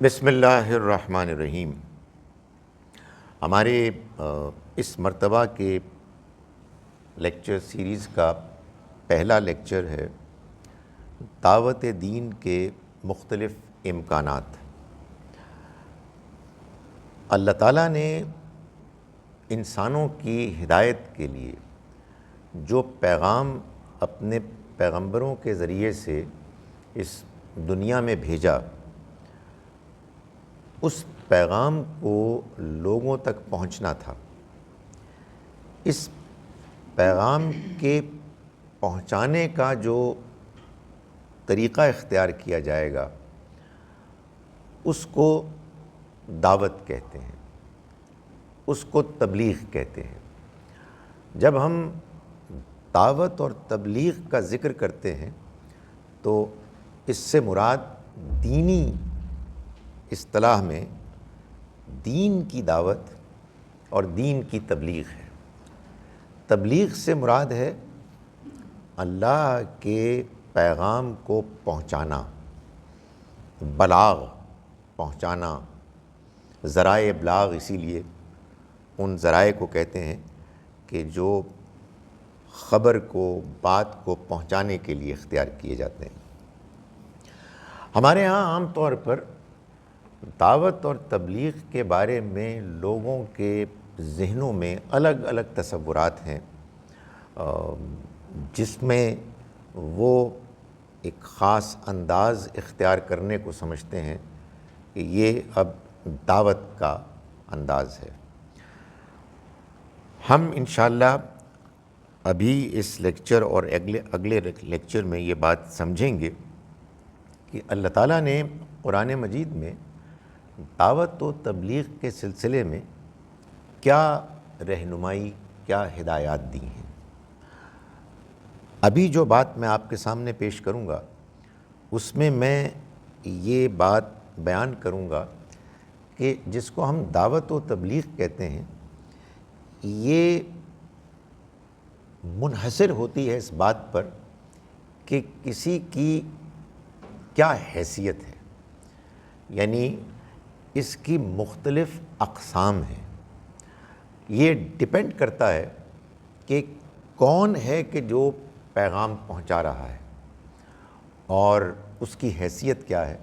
بسم اللہ الرحمن الرحیم۔ ہمارے اس مرتبہ کے لیکچر سیریز کا پہلا لیکچر ہے دعوت دین کے مختلف امکانات۔ اللہ تعالیٰ نے انسانوں کی ہدایت کے لیے جو پیغام اپنے پیغمبروں کے ذریعے سے اس دنیا میں بھیجا، اس پیغام کو لوگوں تک پہنچنا تھا۔ اس پیغام کے پہنچانے کا جو طریقہ اختیار کیا جائے گا اس کو دعوت کہتے ہیں، اس کو تبلیغ کہتے ہیں۔ جب ہم دعوت اور تبلیغ کا ذکر کرتے ہیں تو اس سے مراد دینی اصطلاح میں دین کی دعوت اور دین کی تبلیغ ہے۔ تبلیغ سے مراد ہے اللہ کے پیغام کو پہنچانا، بلاغ پہنچانا۔ ذرائع ابلاغ اسی لیے ان ذرائع کو کہتے ہیں کہ جو خبر کو، بات کو پہنچانے کے لیے اختیار کیے جاتے ہیں۔ ہمارے ہاں عام طور پر دعوت اور تبلیغ کے بارے میں لوگوں کے ذہنوں میں الگ الگ تصورات ہیں، جس میں وہ ایک خاص انداز اختیار کرنے کو سمجھتے ہیں کہ یہ اب دعوت کا انداز ہے۔ ہم انشاءاللہ ابھی اس لیکچر اور اگلے لیکچر میں یہ بات سمجھیں گے کہ اللہ تعالیٰ نے قرآن مجید میں دعوت و تبلیغ کے سلسلے میں کیا رہنمائی، کیا ہدایات دی ہیں۔ ابھی جو بات میں آپ کے سامنے پیش کروں گا اس میں میں یہ بات بیان کروں گا کہ جس کو ہم دعوت و تبلیغ کہتے ہیں، یہ منحصر ہوتی ہے اس بات پر کہ کسی کی کیا حیثیت ہے، یعنی اس کی مختلف اقسام ہیں۔ یہ ڈیپینڈ کرتا ہے کہ کون ہے کہ جو پیغام پہنچا رہا ہے اور اس کی حیثیت کیا ہے۔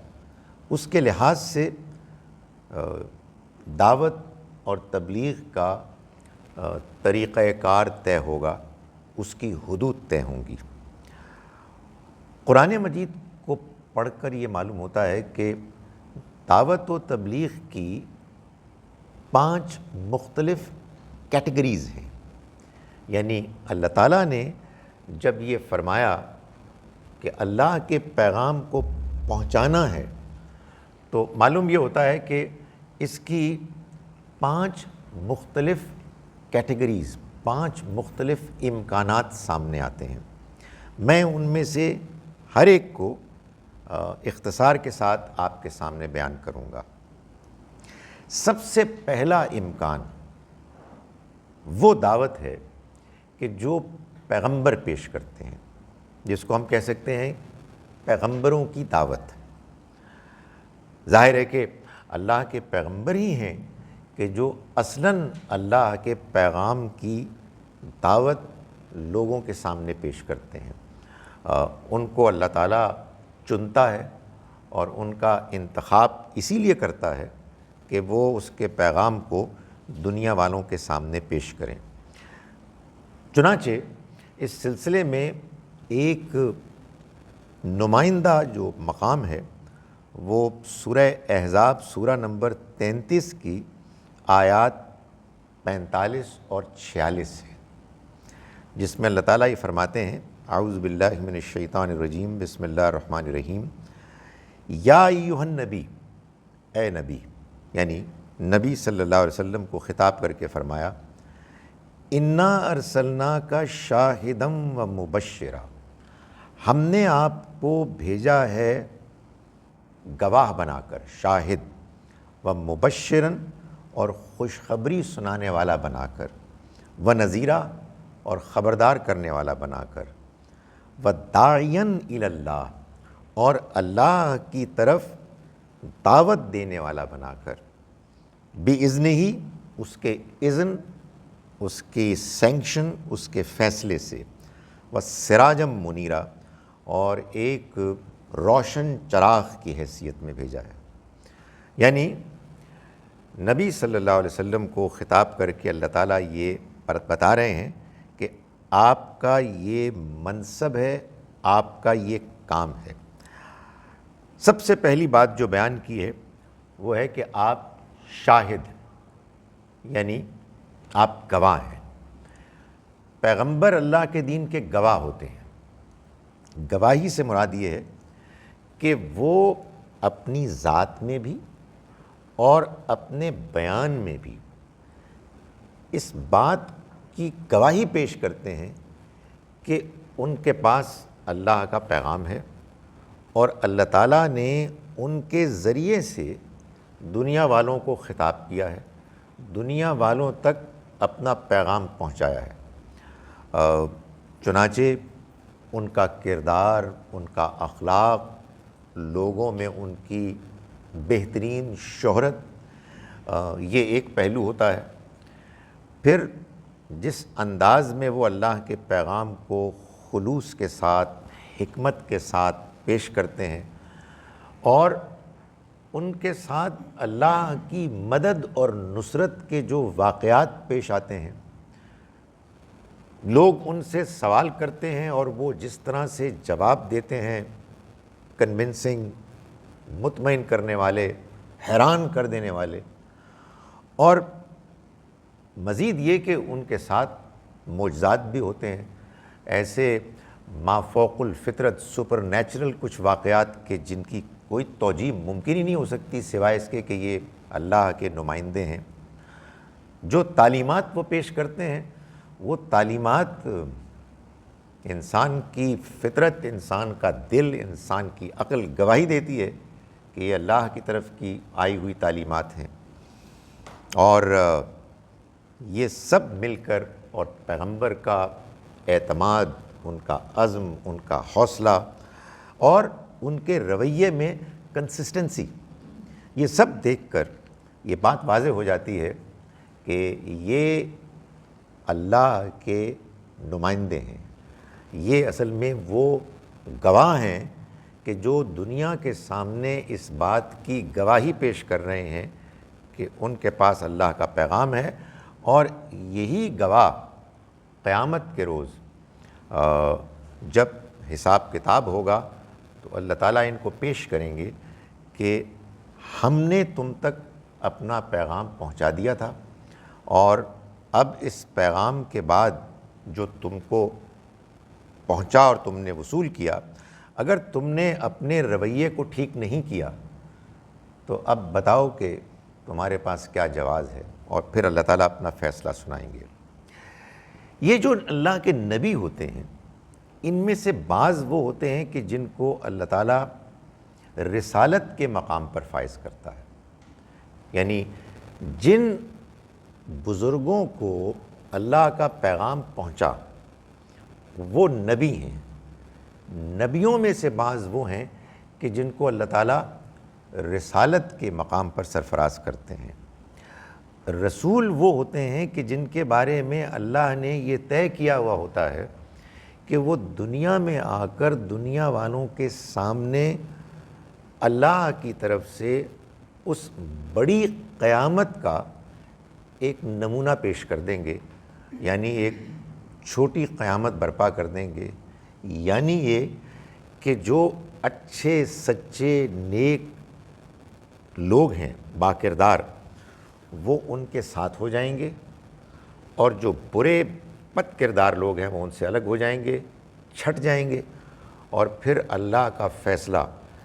اس کے لحاظ سے دعوت اور تبلیغ کا طریقہ کار طے ہوگا، اس کی حدود طے ہوں گی۔ قرآن مجید کو پڑھ کر یہ معلوم ہوتا ہے کہ دعوت و تبلیغ کی 5 مختلف کیٹیگریز ہیں۔ یعنی اللہ تعالیٰ نے جب یہ فرمایا کہ اللہ کے پیغام کو پہنچانا ہے تو معلوم یہ ہوتا ہے کہ اس کی 5 مختلف کیٹیگریز، 5 مختلف امکانات سامنے آتے ہیں۔ میں ان میں سے ہر ایک کو اختصار کے ساتھ آپ کے سامنے بیان کروں گا۔ سب سے پہلا امکان وہ دعوت ہے کہ جو پیغمبر پیش کرتے ہیں، جس کو ہم کہہ سکتے ہیں پیغمبروں کی دعوت۔ ظاہر ہے کہ اللہ کے پیغمبر ہی ہیں کہ جو اصلاً اللہ کے پیغام کی دعوت لوگوں کے سامنے پیش کرتے ہیں۔ ان کو اللہ تعالیٰ چنتا ہے اور ان کا انتخاب اسی لیے کرتا ہے کہ وہ اس کے پیغام کو دنیا والوں کے سامنے پیش کریں۔ چنانچہ اس سلسلے میں ایک نمائندہ جو مقام ہے وہ سورہ احزاب سورہ نمبر 33 کی آیات 45 اور 46 ہے، جس میں اللہ تعالیٰ یہ فرماتے ہیں: اعوذ باللہ من الشیطان الرجیم، بسم اللہ الرحمن الرحیم۔ یا ایھا النبی، اے نبی، یعنی نبی صلی اللہ علیہ وسلم کو خطاب کر کے فرمایا: انا ارسلناک شاہدا و مبشرا، ہم نے آپ کو بھیجا ہے گواہ بنا کر، شاہد و مبشرا، اور خوشخبری سنانے والا بنا کر، و نذیرا، اور خبردار کرنے والا بنا کر، و داعیا الی اللہ، اور اللہ کی طرف دعوت دینے والا بنا کر، بِإِذْنِ ہی، اس کے اذن، اس کی سینکشن، اس کے فیصلے سے، وَسِرَاجًا مُنِیرًا، اور ایک روشن چراغ کی حیثیت میں بھیجا ہے۔ یعنی نبی صلی اللہ علیہ وسلم کو خطاب کر کے اللہ تعالیٰ یہ بتا رہے ہیں کہ آپ کا یہ منصب ہے، آپ کا یہ کام ہے۔ سب سے پہلی بات جو بیان کی ہے وہ ہے کہ آپ شاہد ہیں، یعنی آپ گواہ ہیں۔ پیغمبر اللہ کے دین کے گواہ ہوتے ہیں۔ گواہی سے مراد یہ ہے کہ وہ اپنی ذات میں بھی اور اپنے بیان میں بھی اس بات کی گواہی پیش کرتے ہیں کہ ان کے پاس اللہ کا پیغام ہے، اور اللہ تعالیٰ نے ان کے ذریعے سے دنیا والوں کو خطاب کیا ہے، دنیا والوں تک اپنا پیغام پہنچایا ہے۔ چنانچہ ان کا کردار، ان کا اخلاق، لوگوں میں ان کی بہترین شہرت، یہ ایک پہلو ہوتا ہے۔ پھر جس انداز میں وہ اللہ کے پیغام کو خلوص کے ساتھ، حکمت کے ساتھ پیش کرتے ہیں، اور ان کے ساتھ اللہ کی مدد اور نصرت کے جو واقعات پیش آتے ہیں، لوگ ان سے سوال کرتے ہیں اور وہ جس طرح سے جواب دیتے ہیں، کنونسنگ، مطمئن کرنے والے، حیران کر دینے والے، اور مزید یہ کہ ان کے ساتھ معجزات بھی ہوتے ہیں، ایسے ما فوق الفطرت، سپر نیچرل کچھ واقعات کہ جن کی کوئی توجیہ ممکن ہی نہیں ہو سکتی سوائے اس کے کہ یہ اللہ کے نمائندے ہیں۔ جو تعلیمات وہ پیش کرتے ہیں، وہ تعلیمات انسان کی فطرت، انسان کا دل، انسان کی عقل گواہی دیتی ہے کہ یہ اللہ کی طرف کی آئی ہوئی تعلیمات ہیں۔ اور یہ سب مل کر، اور پیغمبر کا اعتماد، ان کا عزم، ان کا حوصلہ، اور ان کے رویے میں کنسسٹنسی، یہ سب دیکھ کر یہ بات واضح ہو جاتی ہے کہ یہ اللہ کے نمائندے ہیں۔ یہ اصل میں وہ گواہ ہیں کہ جو دنیا کے سامنے اس بات کی گواہی پیش کر رہے ہیں کہ ان کے پاس اللہ کا پیغام ہے، اور یہی گواہ قیامت کے روز جب حساب کتاب ہوگا تو اللہ تعالیٰ ان کو پیش کریں گے کہ ہم نے تم تک اپنا پیغام پہنچا دیا تھا، اور اب اس پیغام کے بعد جو تم کو پہنچا اور تم نے وصول کیا، اگر تم نے اپنے رویے کو ٹھیک نہیں کیا تو اب بتاؤ کہ تمہارے پاس کیا جواز ہے، اور پھر اللہ تعالیٰ اپنا فیصلہ سنائیں گے۔ یہ جو اللہ کے نبی ہوتے ہیں، ان میں سے بعض وہ ہوتے ہیں کہ جن کو اللہ تعالیٰ رسالت کے مقام پر فائز کرتا ہے، یعنی جن بزرگوں کو اللہ کا پیغام پہنچا وہ نبی ہیں۔ نبیوں میں سے بعض وہ ہیں کہ جن کو اللہ تعالیٰ رسالت کے مقام پر سرفراز کرتے ہیں۔ رسول وہ ہوتے ہیں کہ جن کے بارے میں اللہ نے یہ طے کیا ہوا ہوتا ہے کہ وہ دنیا میں آ کر دنیا والوں کے سامنے اللہ کی طرف سے اس بڑی قیامت کا ایک نمونہ پیش کر دیں گے، یعنی ایک چھوٹی قیامت برپا کر دیں گے، یعنی یہ کہ جو اچھے سچے نیک لوگ ہیں، باکردار، وہ ان کے ساتھ ہو جائیں گے، اور جو برے بد کردار لوگ ہیں وہ ان سے الگ ہو جائیں گے، چھٹ جائیں گے، اور پھر اللہ کا فیصلہ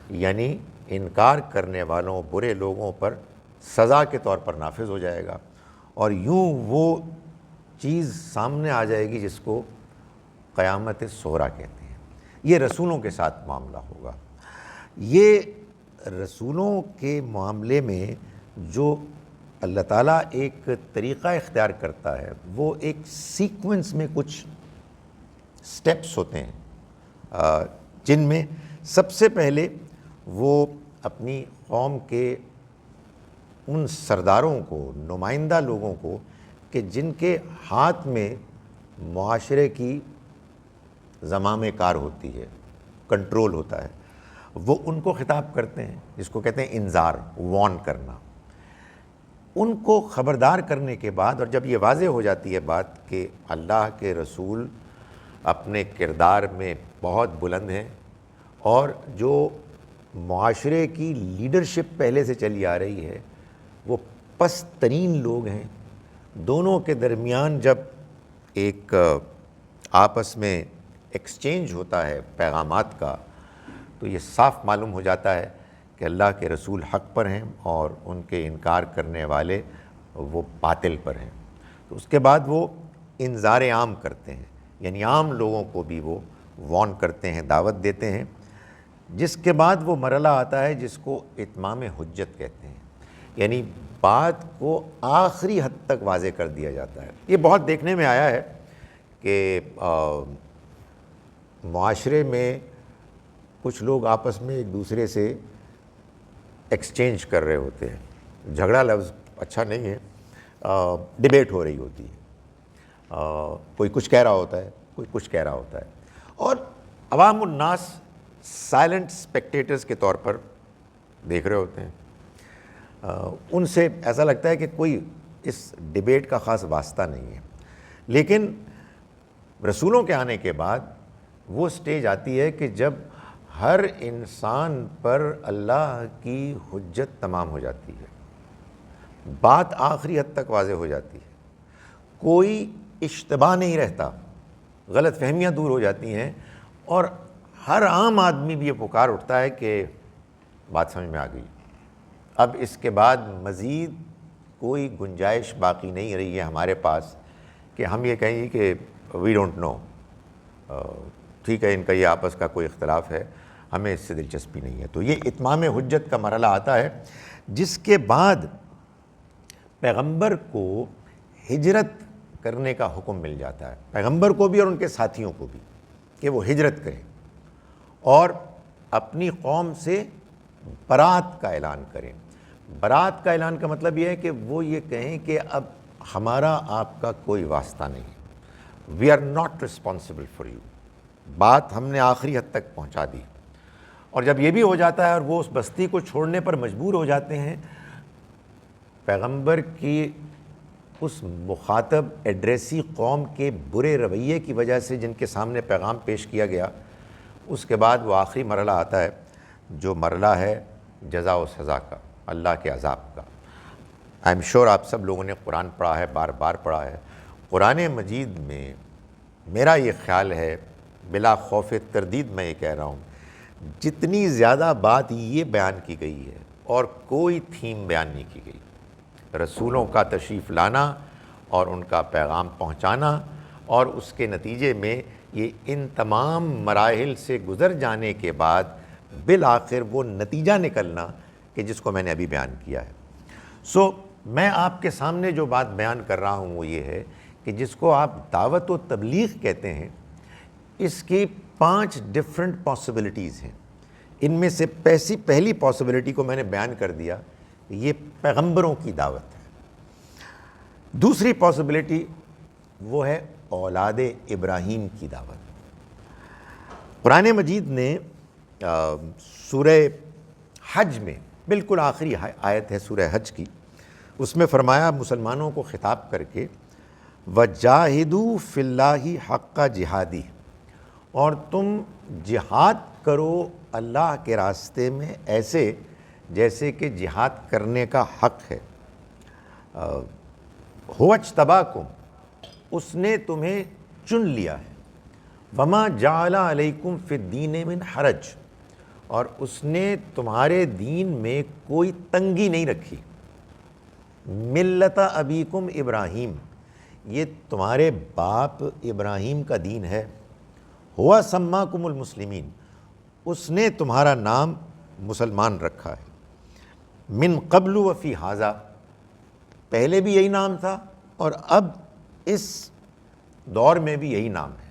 یعنی انکار کرنے والوں برے لوگوں پر سزا کے طور پر نافذ ہو جائے گا، اور یوں وہ چیز سامنے آ جائے گی جس کو قیامت صغریٰ کہتے ہیں۔ یہ رسولوں کے ساتھ معاملہ ہوگا۔ یہ رسولوں کے معاملے میں جو اللہ تعالیٰ ایک طریقہ اختیار کرتا ہے، وہ ایک سیکوینس میں کچھ سٹیپس ہوتے ہیں، جن میں سب سے پہلے وہ اپنی قوم کے ان سرداروں کو، نمائندہ لوگوں کو کہ جن کے ہاتھ میں معاشرے کی زمام کار ہوتی ہے، کنٹرول ہوتا ہے، وہ ان کو خطاب کرتے ہیں، جس کو کہتے ہیں انذار، وارن کرنا۔ ان کو خبردار کرنے کے بعد، اور جب یہ واضح ہو جاتی ہے بات کہ اللہ کے رسول اپنے کردار میں بہت بلند ہیں اور جو معاشرے کی لیڈرشپ پہلے سے چلی آ رہی ہے وہ پست ترین لوگ ہیں، دونوں کے درمیان جب ایک آپس میں ایکسچینج ہوتا ہے پیغامات کا، تو یہ صاف معلوم ہو جاتا ہے کہ اللہ کے رسول حق پر ہیں اور ان کے انکار کرنے والے وہ باطل پر ہیں۔ تو اس کے بعد وہ انذار عام کرتے ہیں، یعنی عام لوگوں کو بھی وہ وارن کرتے ہیں، دعوت دیتے ہیں، جس کے بعد وہ مرحلہ آتا ہے جس کو اتمام حجت کہتے ہیں، یعنی بات کو آخری حد تک واضح کر دیا جاتا ہے۔ یہ بہت دیکھنے میں آیا ہے کہ معاشرے میں کچھ لوگ آپس میں ایک دوسرے سے ایکسچینج کر رہے ہوتے ہیں، جھگڑا لفظ اچھا نہیں ہے، ڈیبیٹ ہو رہی ہوتی ہے، کوئی کچھ کہہ رہا ہوتا ہے، کوئی کچھ کہہ رہا ہوتا ہے، اور عوام الناس سائلنٹ اسپیکٹیٹرز کے طور پر دیکھ رہے ہوتے ہیں۔ ان سے ایسا لگتا ہے کہ کوئی اس ڈیبیٹ کا خاص واسطہ نہیں ہے، لیکن رسولوں کے آنے کے بعد وہ سٹیج آتی ہے کہ جب ہر انسان پر اللہ کی حجت تمام ہو جاتی ہے، بات آخری حد تک واضح ہو جاتی ہے، کوئی اشتباہ نہیں رہتا، غلط فہمیاں دور ہو جاتی ہیں، اور ہر عام آدمی بھی یہ پکار اٹھتا ہے کہ بات سمجھ میں آ گئی۔ اب اس کے بعد مزید کوئی گنجائش باقی نہیں رہی ہے ہمارے پاس کہ ہم یہ کہیں کہ وی ڈونٹ نو، ٹھیک ہے ان کا یہ آپس کا کوئی اختلاف ہے، ہمیں اس سے دلچسپی نہیں ہے۔ تو یہ اتمام حجت کا مرحلہ آتا ہے، جس کے بعد پیغمبر کو ہجرت کرنے کا حکم مل جاتا ہے، پیغمبر کو بھی اور ان کے ساتھیوں کو بھی، کہ وہ ہجرت کریں اور اپنی قوم سے برات کا اعلان کریں۔ برات کا اعلان کا مطلب یہ ہے کہ وہ یہ کہیں کہ اب ہمارا آپ کا کوئی واسطہ نہیں، we are not responsible for you, بات ہم نے آخری حد تک پہنچا دی۔ اور جب یہ بھی ہو جاتا ہے اور وہ اس بستی کو چھوڑنے پر مجبور ہو جاتے ہیں، پیغمبر کی اس مخاطب ایڈریسی قوم کے برے رویے کی وجہ سے جن کے سامنے پیغام پیش کیا گیا، اس کے بعد وہ آخری مرحلہ آتا ہے جو مرحلہ ہے جزا و سزا کا، اللہ کے عذاب کا۔ آئی ایم شور آپ سب لوگوں نے قرآن پڑھا ہے، بار بار پڑھا ہے۔ قرآن مجید میں میرا یہ خیال ہے، بلا خوف تردید میں یہ کہہ رہا ہوں، جتنی زیادہ بات یہ بیان کی گئی ہے اور کوئی تھیم بیان نہیں کی گئی، رسولوں کا تشریف لانا اور ان کا پیغام پہنچانا، اور اس کے نتیجے میں یہ ان تمام مراحل سے گزر جانے کے بعد بالآخر وہ نتیجہ نکلنا کہ جس کو میں نے ابھی بیان کیا ہے۔ سو میں آپ کے سامنے جو بات بیان کر رہا ہوں وہ یہ ہے کہ جس کو آپ دعوت و تبلیغ کہتے ہیں، اس کی 5 ڈفرنٹ پاسبلٹیز ہیں۔ ان میں سے پہلی پاسبلٹی کو میں نے بیان کر دیا، یہ پیغمبروں کی دعوت ہے۔ دوسری پاسبلٹی وہ ہے اولاد ابراہیم کی دعوت۔ قرآن مجید نے سورہ حج میں، بالکل آخری آیت ہے سورہ حج کی، اس میں فرمایا مسلمانوں کو خطاب کر کے وَجَاهِدُوا فِي اللَّهِ حَقَّ جِهَادِهِ، اور تم جہاد کرو اللہ کے راستے میں ایسے جیسے کہ جہاد کرنے کا حق ہے۔ هُوَ اجْتَبَاكُمْ، اس نے تمہیں چن لیا ہے، وَمَا جَعَلَ عَلَيْكُمْ فِي الدِّينِ مِنْ حَرَجٍ، اور اس نے تمہارے دین میں کوئی تنگی نہیں رکھی۔ ملت ابیکم ابراہیم، یہ تمہارے باپ ابراہیم کا دین ہے۔ ہوا سماکم المسلمین، اس نے تمہارا نام مسلمان رکھا ہے۔ من قبل وفی ھذا، پہلے بھی یہی نام تھا اور اب اس دور میں بھی یہی نام ہے۔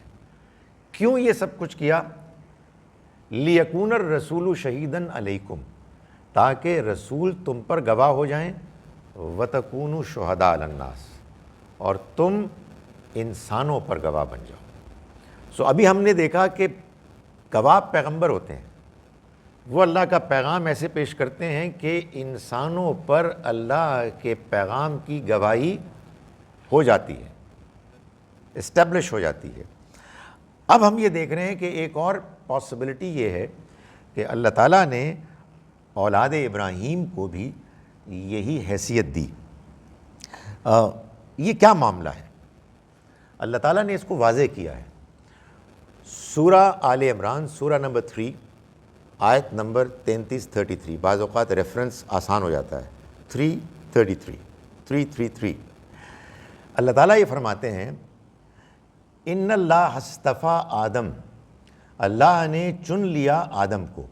کیوں یہ سب کچھ کیا؟ لیکون الرسول شہیداً علیکم، تاکہ رسول تم پر گواہ ہو جائیں، وَتَكُونُوا شُهَدَاءَ عَلَى النَّاسِ، اور تم انسانوں پر گواہ بن جاؤ۔ ابھی ہم نے دیکھا کہ گواہ پیغمبر ہوتے ہیں، وہ اللہ کا پیغام ایسے پیش کرتے ہیں کہ انسانوں پر اللہ کے پیغام کی گواہی ہو جاتی ہے، اسٹیبلش ہو جاتی ہے۔ اب ہم یہ دیکھ رہے ہیں کہ ایک اور پاسبلٹی یہ ہے کہ اللہ تعالیٰ نے اولاد ابراہیم کو بھی یہی حیثیت دی۔ یہ کیا معاملہ ہے؟ اللہ تعالیٰ نے اس کو واضح کیا ہے۔ سورہ آل عمران، سورہ نمبر 3، آیت نمبر 33-33، بعض اوقات ریفرنس آسان ہو جاتا ہے، 3:33 اللہ تعالیٰ یہ فرماتے ہیں، ان اللہ اصطفیٰ آدم، اللہ نے چن لیا آدم کو۔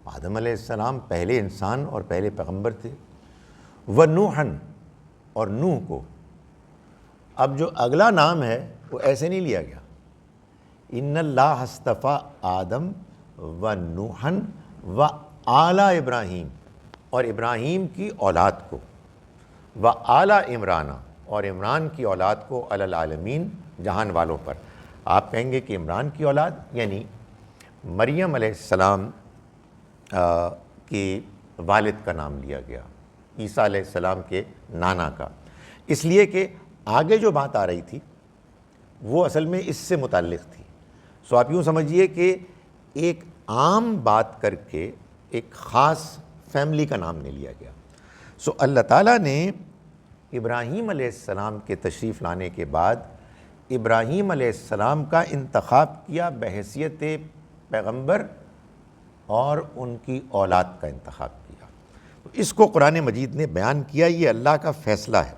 آدم علیہ السلام پہلے انسان اور پہلے پیغمبر تھے۔ وَنُوحًا، اور نوح کو۔ اب جو اگلا نام ہے وہ ایسے نہیں لیا گیا، ان اللہ اصطفیٰ آدم ونوحًا وآل ابراہیم، اور ابراہیم کی اولاد کو، وآل عمران، اور عمران کی اولاد کو، علی العالمین، جہان والوں پر۔ آپ کہیں گے کہ عمران کی اولاد یعنی مریم علیہ السلام کے والد کا نام لیا گیا، عیسیٰ علیہ السلام کے نانا کا، اس لیے کہ آگے جو بات آ رہی تھی وہ اصل میں اس سے متعلق تھی۔ آپ یوں سمجھیے کہ ایک عام بات کر کے ایک خاص فیملی کا نام نہیں لیا گیا۔ اللہ تعالیٰ نے ابراہیم علیہ السلام کے تشریف لانے کے بعد ابراہیم علیہ السلام کا انتخاب کیا بحیثیت پیغمبر، اور ان کی اولاد کا انتخاب کیا۔ اس کو قرآن مجید نے بیان کیا، یہ اللہ کا فیصلہ ہے۔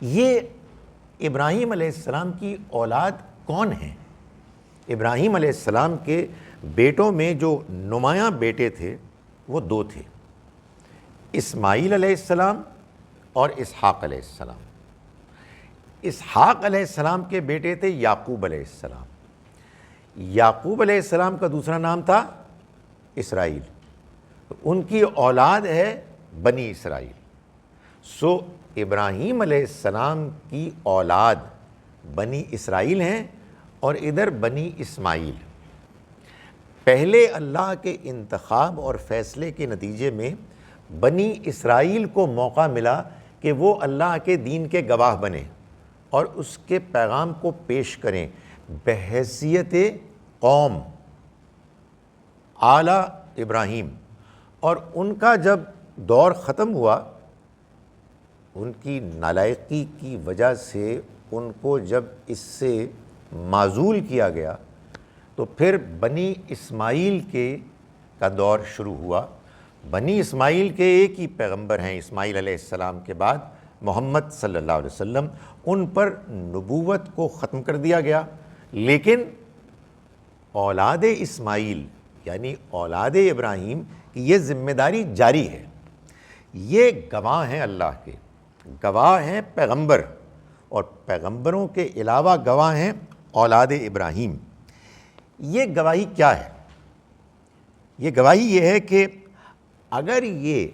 یہ ابراہیم علیہ السلام کی اولاد کون ہیں؟ ابراہیم علیہ السلام کے بیٹوں میں جو نمایاں بیٹے تھے وہ دو تھے، اسماعیل علیہ السلام اور اسحاق علیہ السلام۔ اسحاق علیہ السلام کے بیٹے تھے یعقوب علیہ السلام۔ یعقوب علیہ السلام کا دوسرا نام تھا اسرائیل، ان کی اولاد ہے بنی اسرائیل۔ ابراہیم علیہ السلام کی اولاد بنی اسرائیل ہیں، اور ادھر بنی اسماعیل۔ پہلے اللہ کے انتخاب اور فیصلے کے نتیجے میں بنی اسرائیل کو موقع ملا کہ وہ اللہ کے دین کے گواہ بنے اور اس کے پیغام کو پیش کریں بحیثیت قوم آل ابراہیم۔ اور ان کا جب دور ختم ہوا، ان کی نالائقی کی وجہ سے ان کو جب اس سے معزول کیا گیا، تو پھر بنی اسماعیل کا دور شروع ہوا۔ بنی اسماعیل کے ایک ہی پیغمبر ہیں اسماعیل علیہ السلام کے بعد، محمد صلی اللہ علیہ وسلم۔ ان پر نبوت کو ختم کر دیا گیا، لیکن اولاد اسماعیل یعنی اولاد ابراہیم کی یہ ذمہ داری جاری ہے۔ یہ گواہ ہیں اللہ کے، گواہ ہیں پیغمبر، اور پیغمبروں کے علاوہ گواہ ہیں اولاد ابراہیم۔ یہ گواہی کیا ہے؟ یہ گواہی یہ ہے کہ اگر یہ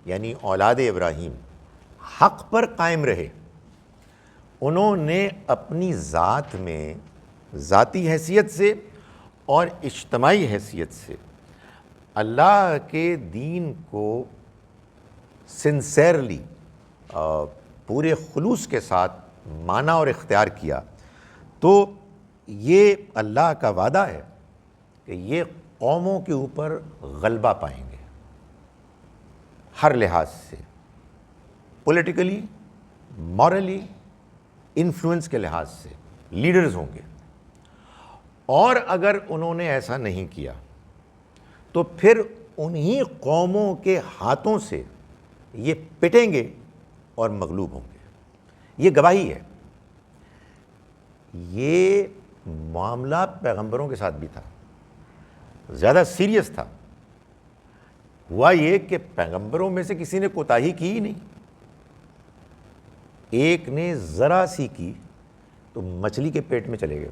یعنی اولاد ابراہیم حق پر قائم رہے، انہوں نے اپنی ذات میں ذاتی حیثیت سے اور اجتماعی حیثیت سے اللہ کے دین کو سنسیئرلی پورے خلوص کے ساتھ مانا اور اختیار کیا، تو یہ اللہ کا وعدہ ہے کہ یہ قوموں کے اوپر غلبہ پائیں گے، ہر لحاظ سے، پولیٹیکلی، مورلی، انفلوئنس کے لحاظ سے لیڈرز ہوں گے۔ اور اگر انہوں نے ایسا نہیں کیا تو پھر انہی قوموں کے ہاتھوں سے یہ پٹیں گے اور مغلوب ہوں گے۔ یہ گواہی ہے۔ یہ معاملہ پیغمبروں کے ساتھ بھی تھا، زیادہ سیریس تھا۔ ہوا یہ کہ پیغمبروں میں سے کسی نے کوتاہی کی ہی نہیں، ایک نے ذرا سی کی تو مچھلی کے پیٹ میں چلے گئے،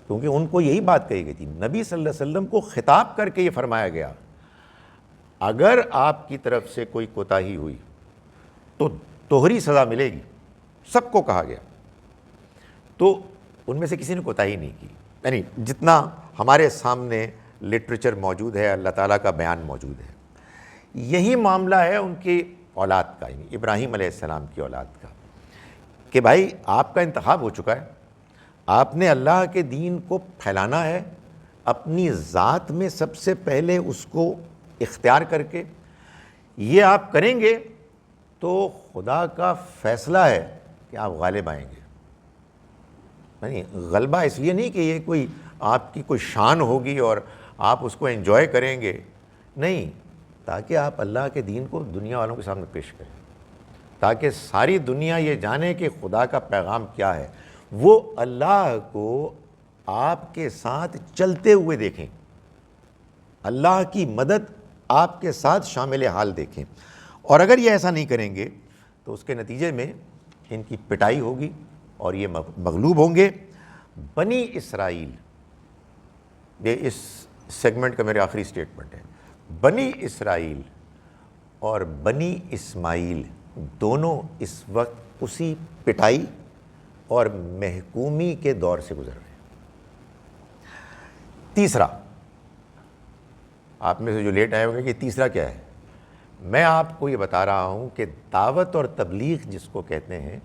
کیونکہ ان کو یہی بات کہی گئی تھی۔ نبی صلی اللہ علیہ وسلم کو خطاب کر کے یہ فرمایا گیا، اگر آپ کی طرف سے کوئی کوتاہی ہوئی تو دوہری سزا ملے گی، سب کو کہا گیا۔ تو ان میں سے کسی نے کوتاہی نہیں کی، یعنی جتنا ہمارے سامنے لٹریچر موجود ہے، اللہ تعالیٰ کا بیان موجود ہے۔ یہی معاملہ ہے ان کی اولاد کا، یعنی ابراہیم علیہ السلام کی اولاد کا، کہ بھائی آپ کا انتخاب ہو چکا ہے، آپ نے اللہ کے دین کو پھیلانا ہے، اپنی ذات میں سب سے پہلے اس کو اختیار کر کے یہ آپ کریں گے تو خدا کا فیصلہ ہے کہ آپ غالب آئیں گے۔ نہیں، غلبہ اس لیے نہیں کہ یہ کوئی آپ کی کوئی شان ہوگی اور آپ اس کو انجوائے کریں گے، نہیں، تاکہ آپ اللہ کے دین کو دنیا والوں کے سامنے پیش کریں، تاکہ ساری دنیا یہ جانے کہ خدا کا پیغام کیا ہے، وہ اللہ کو آپ کے ساتھ چلتے ہوئے دیکھیں، اللہ کی مدد آپ کے ساتھ شامل حال دیکھیں۔ اور اگر یہ ایسا نہیں کریں گے تو اس کے نتیجے میں ان کی پٹائی ہوگی اور یہ مغلوب ہوں گے۔ بنی اسرائیل، یہ اس سیگمنٹ کا میرے آخری سٹیٹمنٹ ہے، بنی اسرائیل اور بنی اسماعیل دونوں اس وقت اسی پٹائی اور محکومی کے دور سے گزر رہے ہیں۔ تیسرا، آپ میں سے جو لیٹ آئے ہوں گے کہ تیسرا کیا ہے، میں آپ کو یہ بتا رہا ہوں کہ دعوت اور تبلیغ جس کو کہتے ہیں،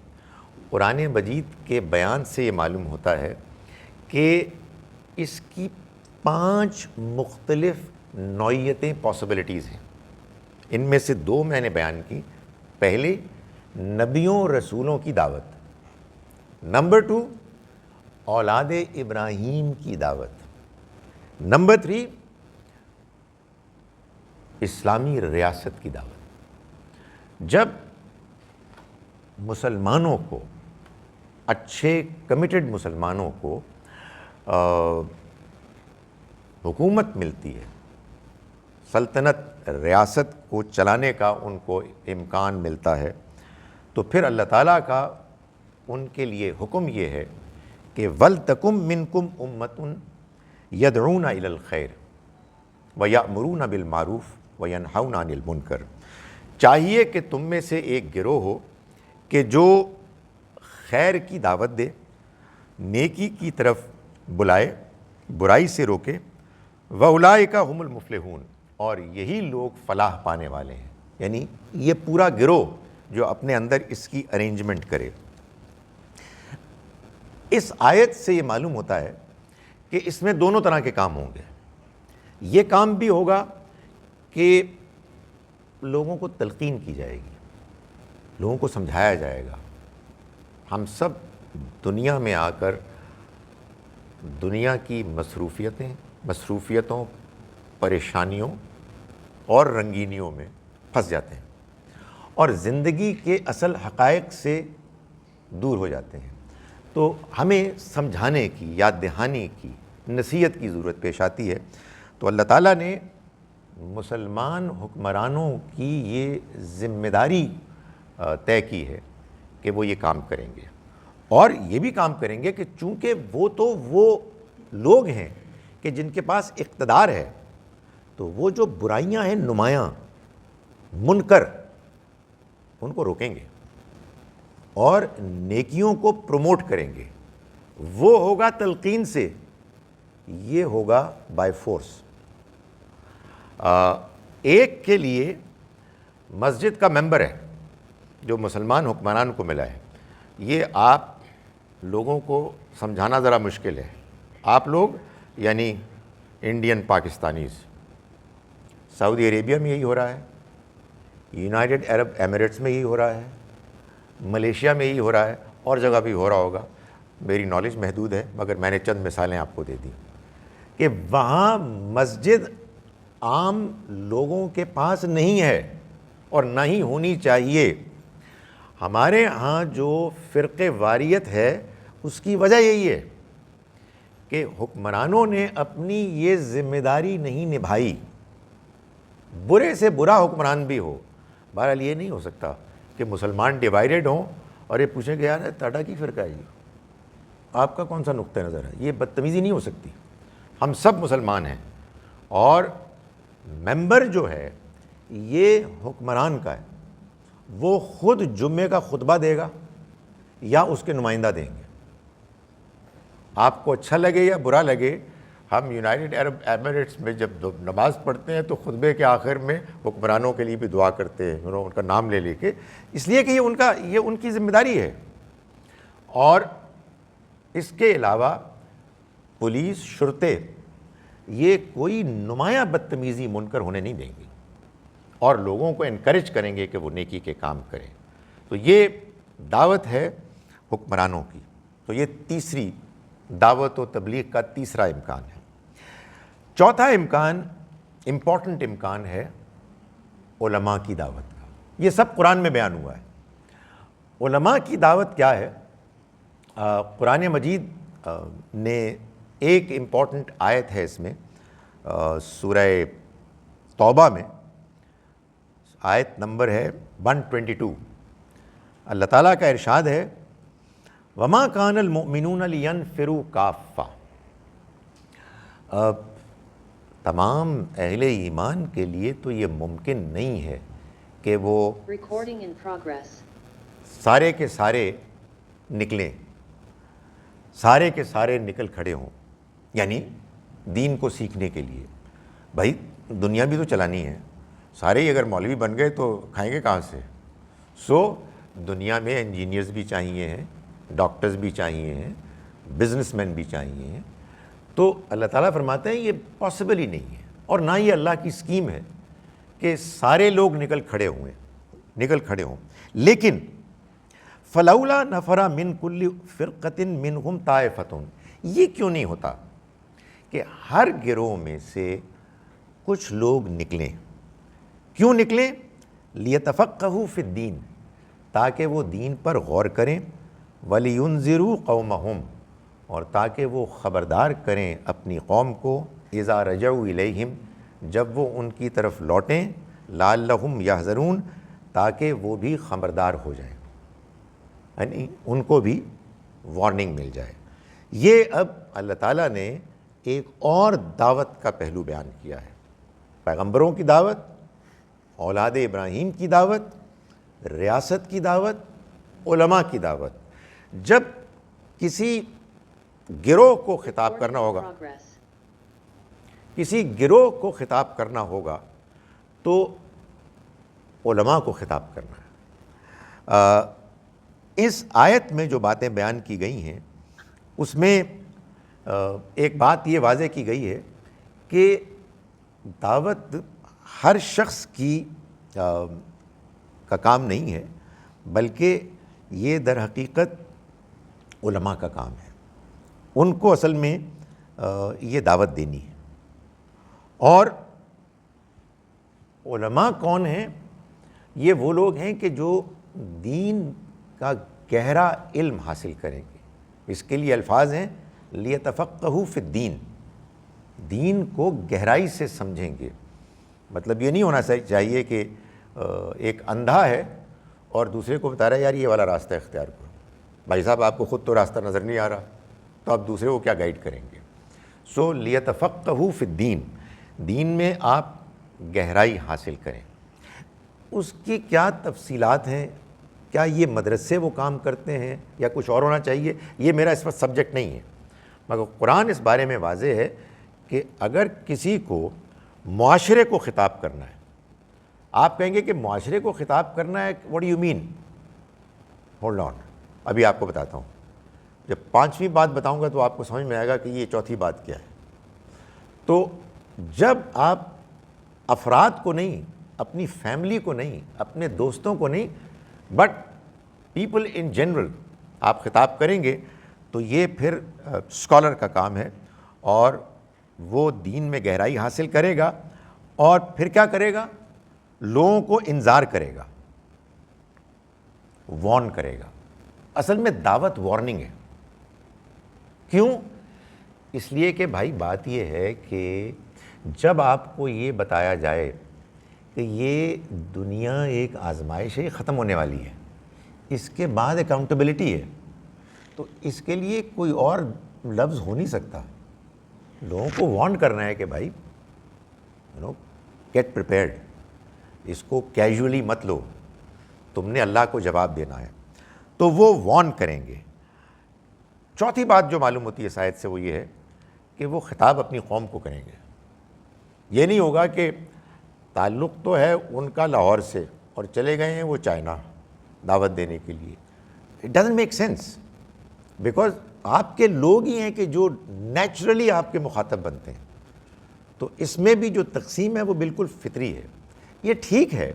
قرآن مجید کے بیان سے یہ معلوم ہوتا ہے کہ اس کی 5 مختلف نوعیتیں، پاسبلٹیز ہیں۔ ان میں سے 2 میں نے بیان کی۔ پہلے، نبیوں رسولوں کی دعوت۔ نمبر 2، اولاد ابراہیم کی دعوت۔ نمبر 3، اسلامی ریاست کی دعوت۔ جب مسلمانوں کو، اچھے کمیٹڈ مسلمانوں کو حکومت ملتی ہے، سلطنت، ریاست کو چلانے کا ان کو امکان ملتا ہے، تو پھر اللہ تعالیٰ کا ان کے لیے حکم یہ ہے کہ وَلْتَكُمْ مِنْكُمْ أُمَّةٌ يَدْعُونَ إِلَى الْخَيْرِ وَيَأْمُرُونَ بِالْمَعْرُوفِ وَيَنْهَوْنَ عَنِ الْمُنْكَرِ۔ چاہیے کہ تم میں سے ایک گروہ ہو کہ جو خیر کی دعوت دے، نیکی کی طرف بلائے، برائی سے روکے، وَأُولَئِكَ هُمُ الْمُفْلِحُونَ، اور یہی لوگ فلاح پانے والے ہیں۔ یعنی یہ پورا گروہ جو اپنے اندر اس کی ارینجمنٹ کرے۔ اس آیت سے یہ معلوم ہوتا ہے کہ اس میں دونوں طرح کے کام ہوں گے۔ یہ کام بھی ہوگا کہ لوگوں کو تلقین کی جائے گی، لوگوں کو سمجھایا جائے گا۔ ہم سب دنیا میں آ کر دنیا کی مصروفیتوں، پریشانیوں اور رنگینیوں میں پھنس جاتے ہیں اور زندگی کے اصل حقائق سے دور ہو جاتے ہیں۔ تو ہمیں سمجھانے کی، یاد دہانی کی، نصیحت کی ضرورت پیش آتی ہے۔ تو اللہ تعالیٰ نے مسلمان حکمرانوں کی یہ ذمہ داری طے کی ہے کہ وہ یہ کام کریں گے، اور یہ بھی کام کریں گے کہ چونکہ وہ لوگ ہیں کہ جن کے پاس اقتدار ہے، تو وہ جو برائیاں ہیں نمایاں، منکر، ان کو روکیں گے اور نیکیوں کو پروموٹ کریں گے۔ وہ ہوگا تلقین سے، یہ ہوگا بائی فورس۔ ایک کے لیے مسجد کا ممبر ہے جو مسلمان حکمران کو ملا ہے، یہ آپ لوگوں کو سمجھانا ذرا مشکل ہے۔ آپ لوگ یعنی انڈین پاکستانیز، سعودی عربیہ میں یہی ہو رہا ہے، یونائٹڈ عرب ایمریٹس میں یہی ہو رہا ہے، ملیشیا میں یہی ہو رہا ہے، اور جگہ بھی ہو رہا ہوگا، میری نالج محدود ہے مگر میں نے چند مثالیں آپ کو دے دی کہ وہاں مسجد عام لوگوں کے پاس نہیں ہے اور نہ ہی ہونی چاہیے۔ ہمارے ہاں جو فرقے واریت ہے اس کی وجہ یہی ہے کہ حکمرانوں نے اپنی یہ ذمہ داری نہیں نبھائی۔ برے سے برا حکمران بھی ہو، بہرحال یہ نہیں ہو سکتا کہ مسلمان ڈیوائیڈڈ ہوں اور یہ پوچھیں کہ یار تاٹا کی فرقہ ہے، آپ کا کون سا نقطہ نظر ہے؟ یہ بدتمیزی نہیں ہو سکتی۔ ہم سب مسلمان ہیں، اور ممبر جو ہے یہ حکمران کا ہے، وہ خود جمعے کا خطبہ دے گا یا اس کے نمائندہ دیں گے. آپ کو اچھا لگے یا برا لگے، ہم یونائٹڈ عرب ایمریٹس میں جب نماز پڑھتے ہیں تو خطبے کے آخر میں حکمرانوں کے لیے بھی دعا کرتے ہیں، ان کا نام لے کے، اس لیے کہ یہ ان کی ذمہ داری ہے. اور اس کے علاوہ پولیس، شرطے یہ کوئی نمایاں بدتمیزی منکر ہونے نہیں دیں گی اور لوگوں کو انکریج کریں گے کہ وہ نیکی کے کام کریں. تو یہ دعوت ہے حکمرانوں کی. تو یہ تیسری دعوت و تبلیغ کا تیسرا امکان ہے. چوتھا امکان، امپورٹنٹ امکان ہے علماء کی دعوت کا. یہ سب قرآن میں بیان ہوا ہے. علماء کی دعوت کیا ہے؟ قرآن مجید نے ایک امپورٹنٹ آیت ہے اس میں، سورہ توبہ میں آیت نمبر ہے 122. اللہ تعالیٰ کا ارشاد ہے وَمَا كَانَ الْمُؤْمِنُونَ لِيَنْفِرُوا كَافَّةً. تمام اہل ایمان کے لیے تو یہ ممکن نہیں ہے کہ وہ سارے کے سارے نکلیں، سارے کے سارے نکل کھڑے ہوں، یعنی دین کو سیکھنے کے لیے. بھائی دنیا بھی تو چلانی ہے، سارے ہی اگر مولوی بن گئے تو کھائیں گے کہاں سے؟ دنیا میں انجینئرز بھی چاہیے ہیں، ڈاکٹرز بھی چاہیے ہیں، بزنس مین بھی چاہیے ہیں. تو اللہ تعالیٰ فرماتے ہیں یہ پاسبل ہی نہیں ہے، اور نہ یہ اللہ کی اسکیم ہے کہ سارے لوگ نکل کھڑے ہوں. لیکن فلولا نفر من کل فرقۃ منہم طائفۃ، یہ کیوں نہیں ہوتا کہ ہر گروہ میں سے کچھ لوگ نکلیں؟ کیوں نکلیں؟ لیتفقہوا فی الدین، تاکہ وہ دین پر غور کریں، وَلِيُنذِرُوا قَوْمَهُمْ، اور تاکہ وہ خبردار کریں اپنی قوم کو، اذا رجعوا الیہم، جب وہ ان کی طرف لوٹیں، لعلہم یحذرون، تاکہ وہ بھی خبردار ہو جائیں، یعنی ان کو بھی وارننگ مل جائے. یہ اب اللہ تعالیٰ نے ایک اور دعوت کا پہلو بیان کیا ہے. پیغمبروں کی دعوت، اولاد ابراہیم کی دعوت، ریاست کی دعوت، علماء کی دعوت. جب کسی گروہ کو خطاب کرنا ہوگا تو علماء کو خطاب کرنا ہے. اس آیت میں جو باتیں بیان کی گئی ہیں اس میں ایک بات یہ واضح کی گئی ہے کہ دعوت ہر شخص کی کا کام نہیں ہے، بلکہ یہ در حقیقت علماء کا کام ہے. ان کو اصل میں یہ دعوت دینی ہے. اور علماء کون ہیں؟ یہ وہ لوگ ہیں کہ جو دین کا گہرا علم حاصل کریں گے. اس کے لیے الفاظ ہیں لیتفقہوا فی الدین، دین کو گہرائی سے سمجھیں گے. مطلب یہ نہیں ہونا چاہیے کہ ایک اندھا ہے اور دوسرے کو بتا رہا ہے یار یہ والا راستہ اختیار کرو. بھائی صاحب آپ کو خود تو راستہ نظر نہیں آ رہا، تو آپ دوسرے کو کیا گائیڈ کریں گے؟ لیتفقہوا فی الدین، دین میں آپ گہرائی حاصل کریں. اس کی کیا تفصیلات ہیں؟ کیا یہ مدرسے وہ کام کرتے ہیں یا کچھ اور ہونا چاہیے؟ یہ میرا اس وقت سبجیکٹ نہیں ہے، مگر قرآن اس بارے میں واضح ہے کہ اگر کسی کو معاشرے کو خطاب کرنا ہے، آپ کہیں گے کہ معاشرے کو خطاب کرنا ہے، what do you mean? Hold on, ابھی آپ کو بتاتا ہوں. جب پانچویں بات بتاؤں گا تو آپ کو سمجھ میں آئے گا کہ یہ چوتھی بات کیا ہے. تو جب آپ افراد کو نہیں، اپنی فیملی کو نہیں، اپنے دوستوں کو نہیں، بٹ پیپل ان جنرل آپ خطاب کریں گے تو یہ پھر اسکالر کا کام ہے، اور وہ دین میں گہرائی حاصل کرے گا اور پھر کیا کرے گا؟ لوگوں کو انذار کرے گا، وارن کرے گا. اصل میں دعوت وارننگ ہے. کیوں؟ اس لیے کہ بھائی بات یہ ہے کہ جب آپ کو یہ بتایا جائے کہ یہ دنیا ایک آزمائش ہے، ختم ہونے والی ہے، اس کے بعد اکاؤنٹیبلٹی ہے، تو اس کے لیے کوئی اور لفظ ہو نہیں سکتا. لوگوں کو وارن کرنا ہے کہ بھائی گیٹ پریپیئرڈ. اس کو کیجولی مت لو، تم نے اللہ کو جواب دینا ہے، تو وہ وارن کریں گے۔ چوتھی بات جو معلوم ہوتی ہے اس آیت سے وہ یہ ہے کہ وہ خطاب اپنی قوم کو کریں گے۔ یہ نہیں ہوگا کہ تعلق تو ہے ان کا لاہور سے اور چلے گئے ہیں وہ چائنا دعوت دینے کے لیے۔ It doesn't make sense, because آپ کے لوگ ہی ہیں کہ جو نیچرلی آپ کے مخاطب بنتے ہیں۔ تو اس میں بھی جو تقسیم ہے وہ بالکل فطری ہے۔ یہ ٹھیک ہے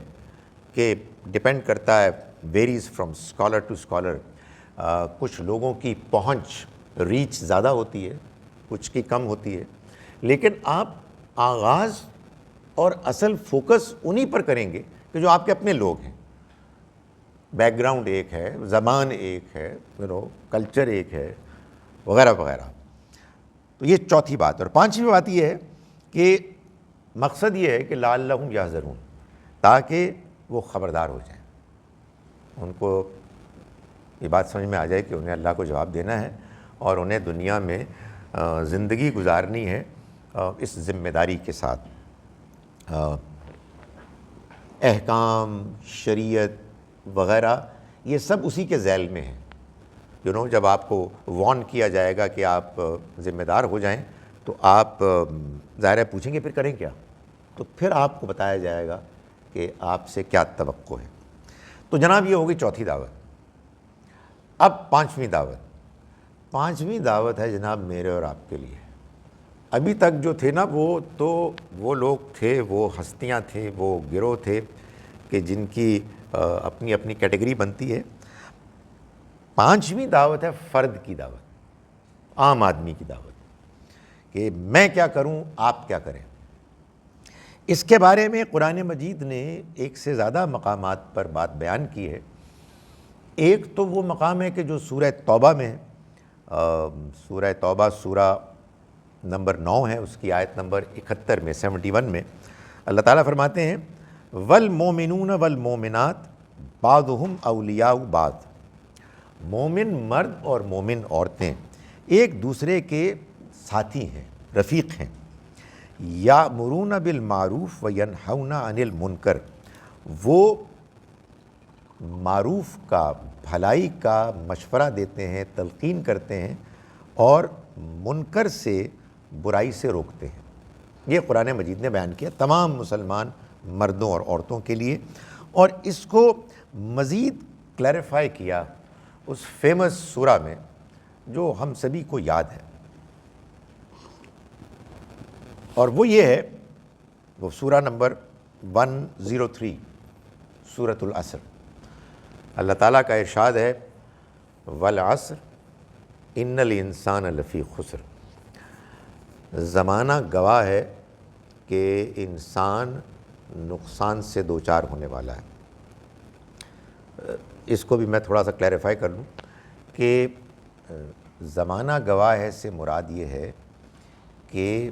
کہ ڈپینڈ کرتا ہے، varies from scholar to scholar, کچھ لوگوں کی پہنچ ریچ زیادہ ہوتی ہے، کچھ کی کم ہوتی ہے، لیکن آپ آغاز اور اصل فوکس انہی پر کریں گے کہ جو آپ کے اپنے لوگ ہیں۔ بیک گراؤنڈ ایک ہے، زبان ایک ہے، کلچر ایک ہے، وغیرہ وغیرہ۔ تو یہ چوتھی بات۔ اور پانچویں بات یہ ہے کہ مقصد یہ ہے کہ لعلہم یحذرون، تاکہ وہ خبردار ہو جائیں، ان کو یہ بات سمجھ میں آ جائے کہ انہیں اللہ کو جواب دینا ہے اور انہیں دنیا میں زندگی گزارنی ہے اس ذمہ داری کے ساتھ۔ احکام، شریعت وغیرہ یہ سب اسی کے ذیل میں ہیں۔ جب آپ کو وارن کیا جائے گا کہ آپ ذمہ دار ہو جائیں تو آپ ظاہر ہے پوچھیں گے پھر کریں کیا، تو پھر آپ کو بتایا جائے گا کہ آپ سے کیا توقع ہے۔ تو جناب یہ ہوگی چوتھی دعوت۔ اب پانچویں دعوت ہے جناب میرے اور آپ کے لیے۔ ابھی تک جو تھے نا وہ لوگ تھے، وہ ہستیاں تھے، وہ گروہ تھے کہ جن کی اپنی اپنی کیٹیگری بنتی ہے۔ پانچویں دعوت ہے فرد کی دعوت، عام آدمی کی دعوت، کہ میں کیا کروں آپ کیا کریں۔ اس کے بارے میں قرآن مجید نے ایک سے زیادہ مقامات پر بات بیان کی ہے۔ ایک تو وہ مقام ہے کہ جو سورہ توبہ میں سورہ توبہ سورہ نمبر 9 ہے، اس کی آیت نمبر 71 میں 71 میں اللہ تعالیٰ فرماتے ہیں والمومنون والمومنات بعضهم اولیاء بعض، مومن مرد اور مومن عورتیں ایک دوسرے کے ساتھی ہیں، رفیق ہیں۔ یامرون بالمعروف وینہون عن المنکر، وہ معروف کا، بھلائی کا مشورہ دیتے ہیں، تلقین کرتے ہیں، اور منکر سے، برائی سے روکتے ہیں۔ یہ قرآن مجید نے بیان کیا تمام مسلمان مردوں اور عورتوں کے لیے، اور اس کو مزید کلیریفائی کیا اس فیمس سورہ میں جو ہم سبھی کو یاد ہے، اور وہ یہ ہے، وہ سورہ نمبر 103 سورۃ العصر۔ اللہ تعالیٰ کا ارشاد ہے والعصر ان الانسان لفی خسر، زمانہ گواہ ہے کہ انسان نقصان سے دوچار ہونے والا ہے۔ اس کو بھی میں تھوڑا سا کلیریفائی کر لوں کہ زمانہ گواہ ہے سے مراد یہ ہے کہ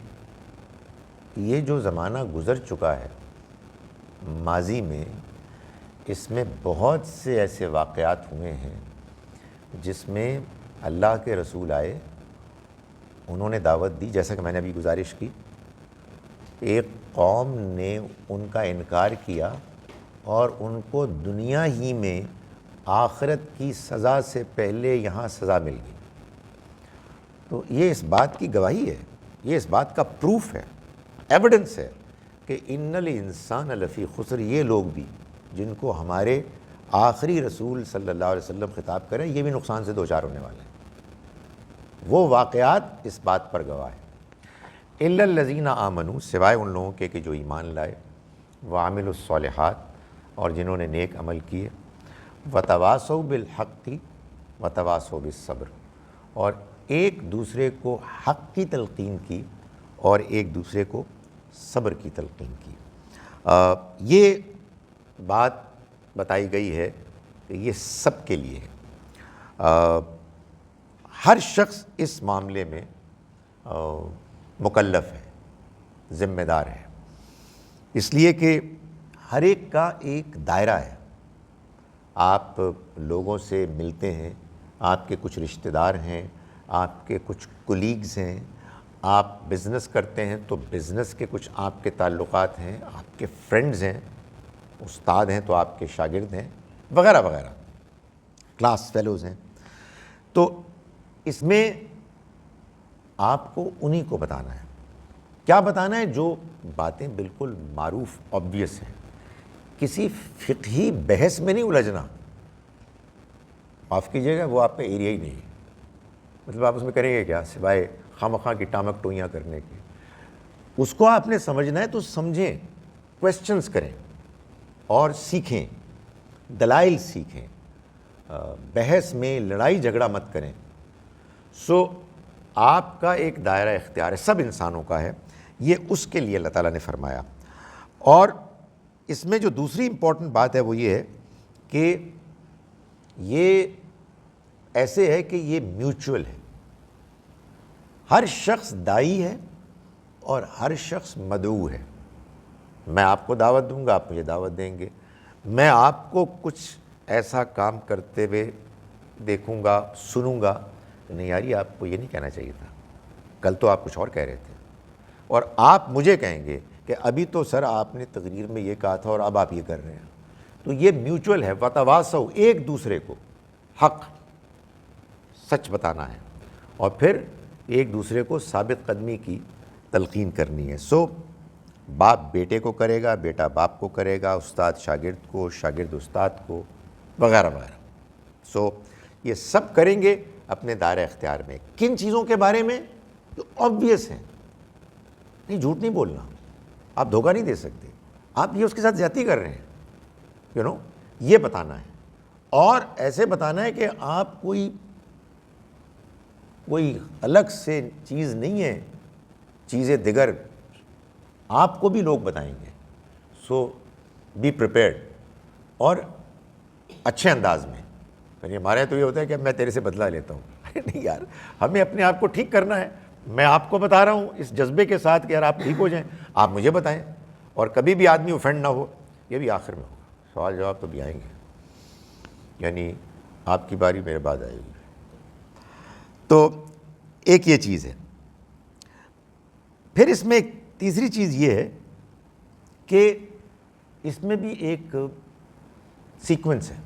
یہ جو زمانہ گزر چکا ہے ماضی میں، اس میں بہت سے ایسے واقعات ہوئے ہیں جس میں اللہ کے رسول آئے، انہوں نے دعوت دی، جیسا کہ میں نے ابھی گزارش کی، ایک قوم نے ان کا انکار کیا اور ان کو دنیا ہی میں آخرت کی سزا سے پہلے یہاں سزا مل گئی۔ تو یہ اس بات کی گواہی ہے، یہ اس بات کا پروف ہے، ایویڈنس ہے کہ ان الانسان لفی خسر، یہ لوگ بھی جن کو ہمارے آخری رسول صلی اللہ علیہ وسلم خطاب کریں، یہ بھی نقصان سے دوچار ہونے والے ہیں۔ وہ واقعات اس بات پر گواہ ہیں۔ الا الذین آمنوا، سوائے ان لوگوں کے کہ جو ایمان لائے، وعملوا الصالحات، اور جنہوں نے نیک عمل کیے، وتواصوا بالحق وتواصوا بالصبر، اور ایک دوسرے کو حق کی تلقین کی اور ایک دوسرے کو صبر کی تلقین کی۔ یہ بات بتائی گئی ہے کہ یہ سب کے لیے ہے، ہر شخص اس معاملے میں مکلف ہے، ذمہ دار ہے، اس لیے کہ ہر ایک کا ایک دائرہ ہے۔ آپ لوگوں سے ملتے ہیں، آپ کے کچھ رشتہ دار ہیں، آپ کے کچھ کولیگز ہیں، آپ بزنس کرتے ہیں تو بزنس کے کچھ آپ کے تعلقات ہیں، آپ کے فرینڈز ہیں، استاد ہیں تو آپ کے شاگرد ہیں وغیرہ وغیرہ، کلاس فیلوز ہیں. تو اس میں آپ کو انہی کو بتانا ہے. کیا بتانا ہے؟ جو باتیں بالکل معروف آبویس ہیں. کسی فقہی بحث میں نہیں الجھنا. معاف کیجیے گا، وہ آپ کا ایریا ہی نہیں ہے. مطلب آپ اس میں کریں گے کیا سوائے خواہ مخواہ کی ٹامک ٹوئیاں کرنے کی. اس کو آپ نے سمجھنا ہے تو سمجھیں، کویسچنز کریں اور سیکھیں، دلائل سیکھیں. بحث میں لڑائی جھگڑا مت کریں. سو آپ کا ایک دائرہ اختیار ہے، سب انسانوں کا ہے، یہ اس کے لیے اللہ تعالیٰ نے فرمایا. اور اس میں جو دوسری امپورٹنٹ بات ہے وہ یہ ہے کہ یہ ایسے ہے کہ یہ میوچول ہے. ہر شخص داعی ہے اور ہر شخص مدعو ہے. میں آپ کو دعوت دوں گا، آپ مجھے دعوت دیں گے. میں آپ کو کچھ ایسا کام کرتے ہوئے دیکھوں گا، سنوں گا کہ نہیں یار یہ آپ کو یہ نہیں کہنا چاہیے تھا، کل تو آپ کچھ اور کہہ رہے تھے. اور آپ مجھے کہیں گے کہ ابھی تو سر آپ نے تقریر میں یہ کہا تھا اور اب آپ یہ کر رہے ہیں. تو یہ میوچول ہے. وتواصوا، ایک دوسرے کو حق سچ بتانا ہے اور پھر ایک دوسرے کو ثابت قدمی کی تلقین کرنی ہے. سو باپ بیٹے کو کرے گا، بیٹا باپ کو کرے گا، استاد شاگرد کو، شاگرد استاد کو، وغیرہ وغیرہ. سو یہ سب کریں گے اپنے دائرہ اختیار میں. کن چیزوں کے بارے میں؟ جو آبویس ہیں. نہیں، جھوٹ نہیں بولنا، آپ دھوکہ نہیں دے سکتے، آپ یہ اس کے ساتھ زیادتی کر رہے ہیں، یہ بتانا ہے. اور ایسے بتانا ہے کہ آپ کوئی الگ سے چیز نہیں ہے، چیزیں دیگر آپ کو بھی لوگ بتائیں گے. سو بی پریپیئرڈ اور اچھے انداز میں. یعنی ہمارے تو یہ ہوتا ہے کہ میں تیرے سے بدلہ لیتا ہوں. نہیں یار، ہمیں اپنے آپ کو ٹھیک کرنا ہے. میں آپ کو بتا رہا ہوں اس جذبے کے ساتھ کہ یار آپ ٹھیک ہو جائیں، آپ مجھے بتائیں. اور کبھی بھی آدمی اوفینڈ نہ ہو، یہ بھی آخر میں ہوگا. سوال جواب تو بھی آئیں گے، یعنی آپ کی باری میرے بعد آئے گی. تو ایک یہ چیز ہے. پھر اس میں ایک تیسری چیز یہ ہے کہ اس میں بھی ایک سیکوینس ہے.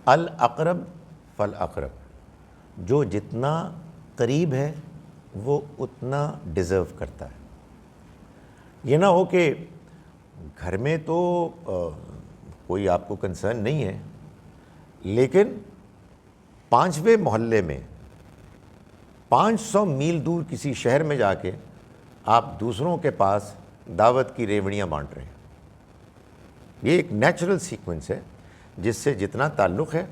الاقرب فالاقرب، جو جتنا قریب ہے وہ اتنا ڈیزرو کرتا ہے. یہ نہ ہو کہ گھر میں تو کوئی آپ کو کنسرن نہیں ہے، لیکن 5ویں محلے میں 500 میل دور کسی شہر میں جا کے آپ دوسروں کے پاس دعوت کی ریوڑیاں بانٹ رہے ہیں. یہ ایک نیچرل سیکوینس ہے جس سے جتنا تعلق ہے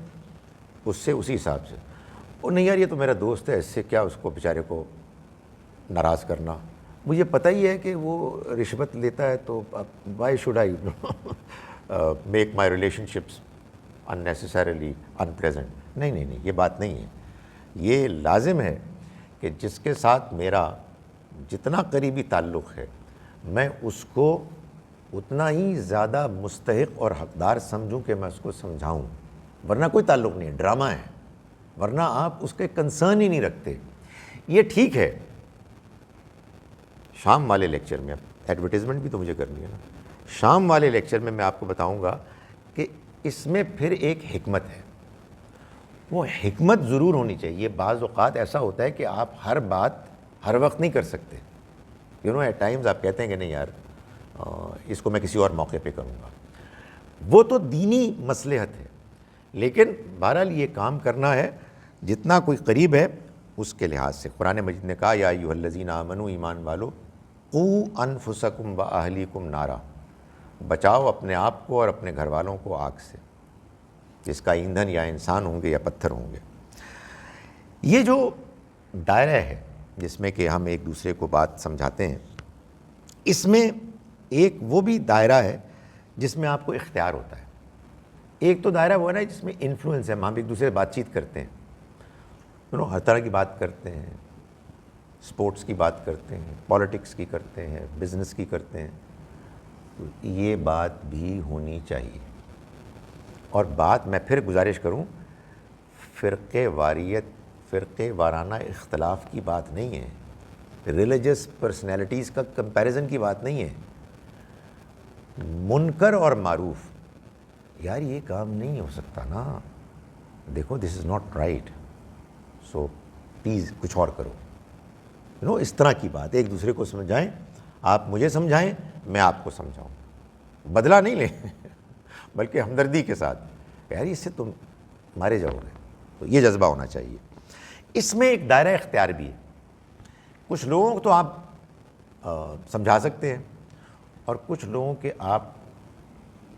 اس سے اسی حساب سے. اور نہیں یار یہ تو میرا دوست ہے، اس سے کیا اس کو بیچارے کو ناراض کرنا. مجھے پتہ ہی ہے کہ وہ رشوت لیتا ہے، تو why should I make my relation ships unnecessarily unpleasant. نہیں، یہ بات نہیں ہے. یہ لازم ہے کہ جس کے ساتھ میرا جتنا قریبی تعلق ہے میں اس کو اتنا ہی زیادہ مستحق اور حقدار سمجھوں کہ میں اس کو سمجھاؤں. ورنہ کوئی تعلق نہیں ہے، ڈرامہ ہے. ورنہ آپ اس کے کنسرن ہی نہیں رکھتے. یہ ٹھیک ہے. شام والے لیکچر میں، ایڈورٹیزمنٹ بھی تو مجھے کرنی ہے نا، شام والے لیکچر میں آپ کو بتاؤں گا کہ اس میں پھر ایک حکمت ہے. وہ حکمت ضرور ہونی چاہیے. بعض اوقات ایسا ہوتا ہے کہ آپ ہر بات ہر وقت نہیں کر سکتے. ایٹ ٹائمز آپ کہتے ہیں کہ نہیں یار اس کو میں کسی اور موقع پہ کروں گا. وہ تو دینی مصلحت ہے، لیکن بہرحال یہ کام کرنا ہے جتنا کوئی قریب ہے اس کے لحاظ سے. قرآن مجید نے کہا یا ایھا الذین آمنوا، ایمان والو، قوا انفسکم واہلیکم نارا، بچاؤ اپنے آپ کو اور اپنے گھر والوں کو آگ سے، جس کا ایندھن یا انسان ہوں گے یا پتھر ہوں گے. یہ جو دائرہ ہے جس میں کہ ہم ایک دوسرے کو بات سمجھاتے ہیں، اس میں ایک وہ بھی دائرہ ہے جس میں آپ کو اختیار ہوتا ہے. ایک تو دائرہ وہ ہے نا جس میں انفلوئنس ہے، ہم ایک دوسرے سے بات چیت کرتے ہیں، ہر طرح کی بات کرتے ہیں، سپورٹس کی بات کرتے ہیں، پالیٹکس کی کرتے ہیں، بزنس کی کرتے ہیں. یہ بات بھی ہونی چاہیے. اور بات میں پھر گزارش کروں، فرقے وارانہ اختلاف کی بات نہیں ہے، ریلیجس پرسنالٹیز کا کمپیریزن کی بات نہیں ہے. منکر اور معروف، یار یہ کام نہیں ہو سکتا نا، دیکھو this is not right, so please کچھ اور کرو، اس طرح کی بات، ایک دوسرے کو سمجھائیں، آپ مجھے سمجھائیں، میں آپ کو سمجھاؤں، بدلہ نہیں لیں بلکہ ہمدردی کے ساتھ، یار اس سے تم مارے جاؤ گے، تو یہ جذبہ ہونا چاہیے۔ اس میں ایک دائرہ اختیار بھی ہے، کچھ لوگوں کو تو آپ سمجھا سکتے ہیں اور کچھ لوگوں کے آپ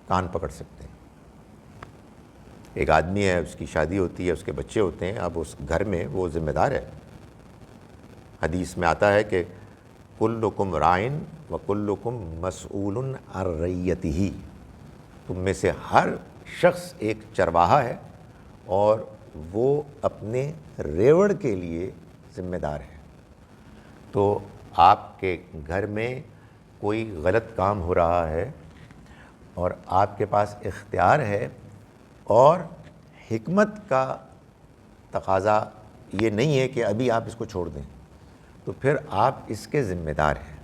کان پکڑ سکتے ہیں۔ ایک آدمی ہے، اس کی شادی ہوتی ہے، اس کے بچے ہوتے ہیں، اب اس گھر میں وہ ذمہ دار ہے۔ حدیث میں آتا ہے کہ کلکم رائن وکلکم مسئول عن رعیتہ، تم میں سے ہر شخص ایک چرواہا ہے اور وہ اپنے ریوڑ کے لیے ذمہ دار ہے۔ تو آپ کے گھر میں کوئی غلط کام ہو رہا ہے اور آپ کے پاس اختیار ہے اور حکمت کا تقاضا یہ نہیں ہے کہ ابھی آپ اس کو چھوڑ دیں، تو پھر آپ اس کے ذمہ دار ہیں۔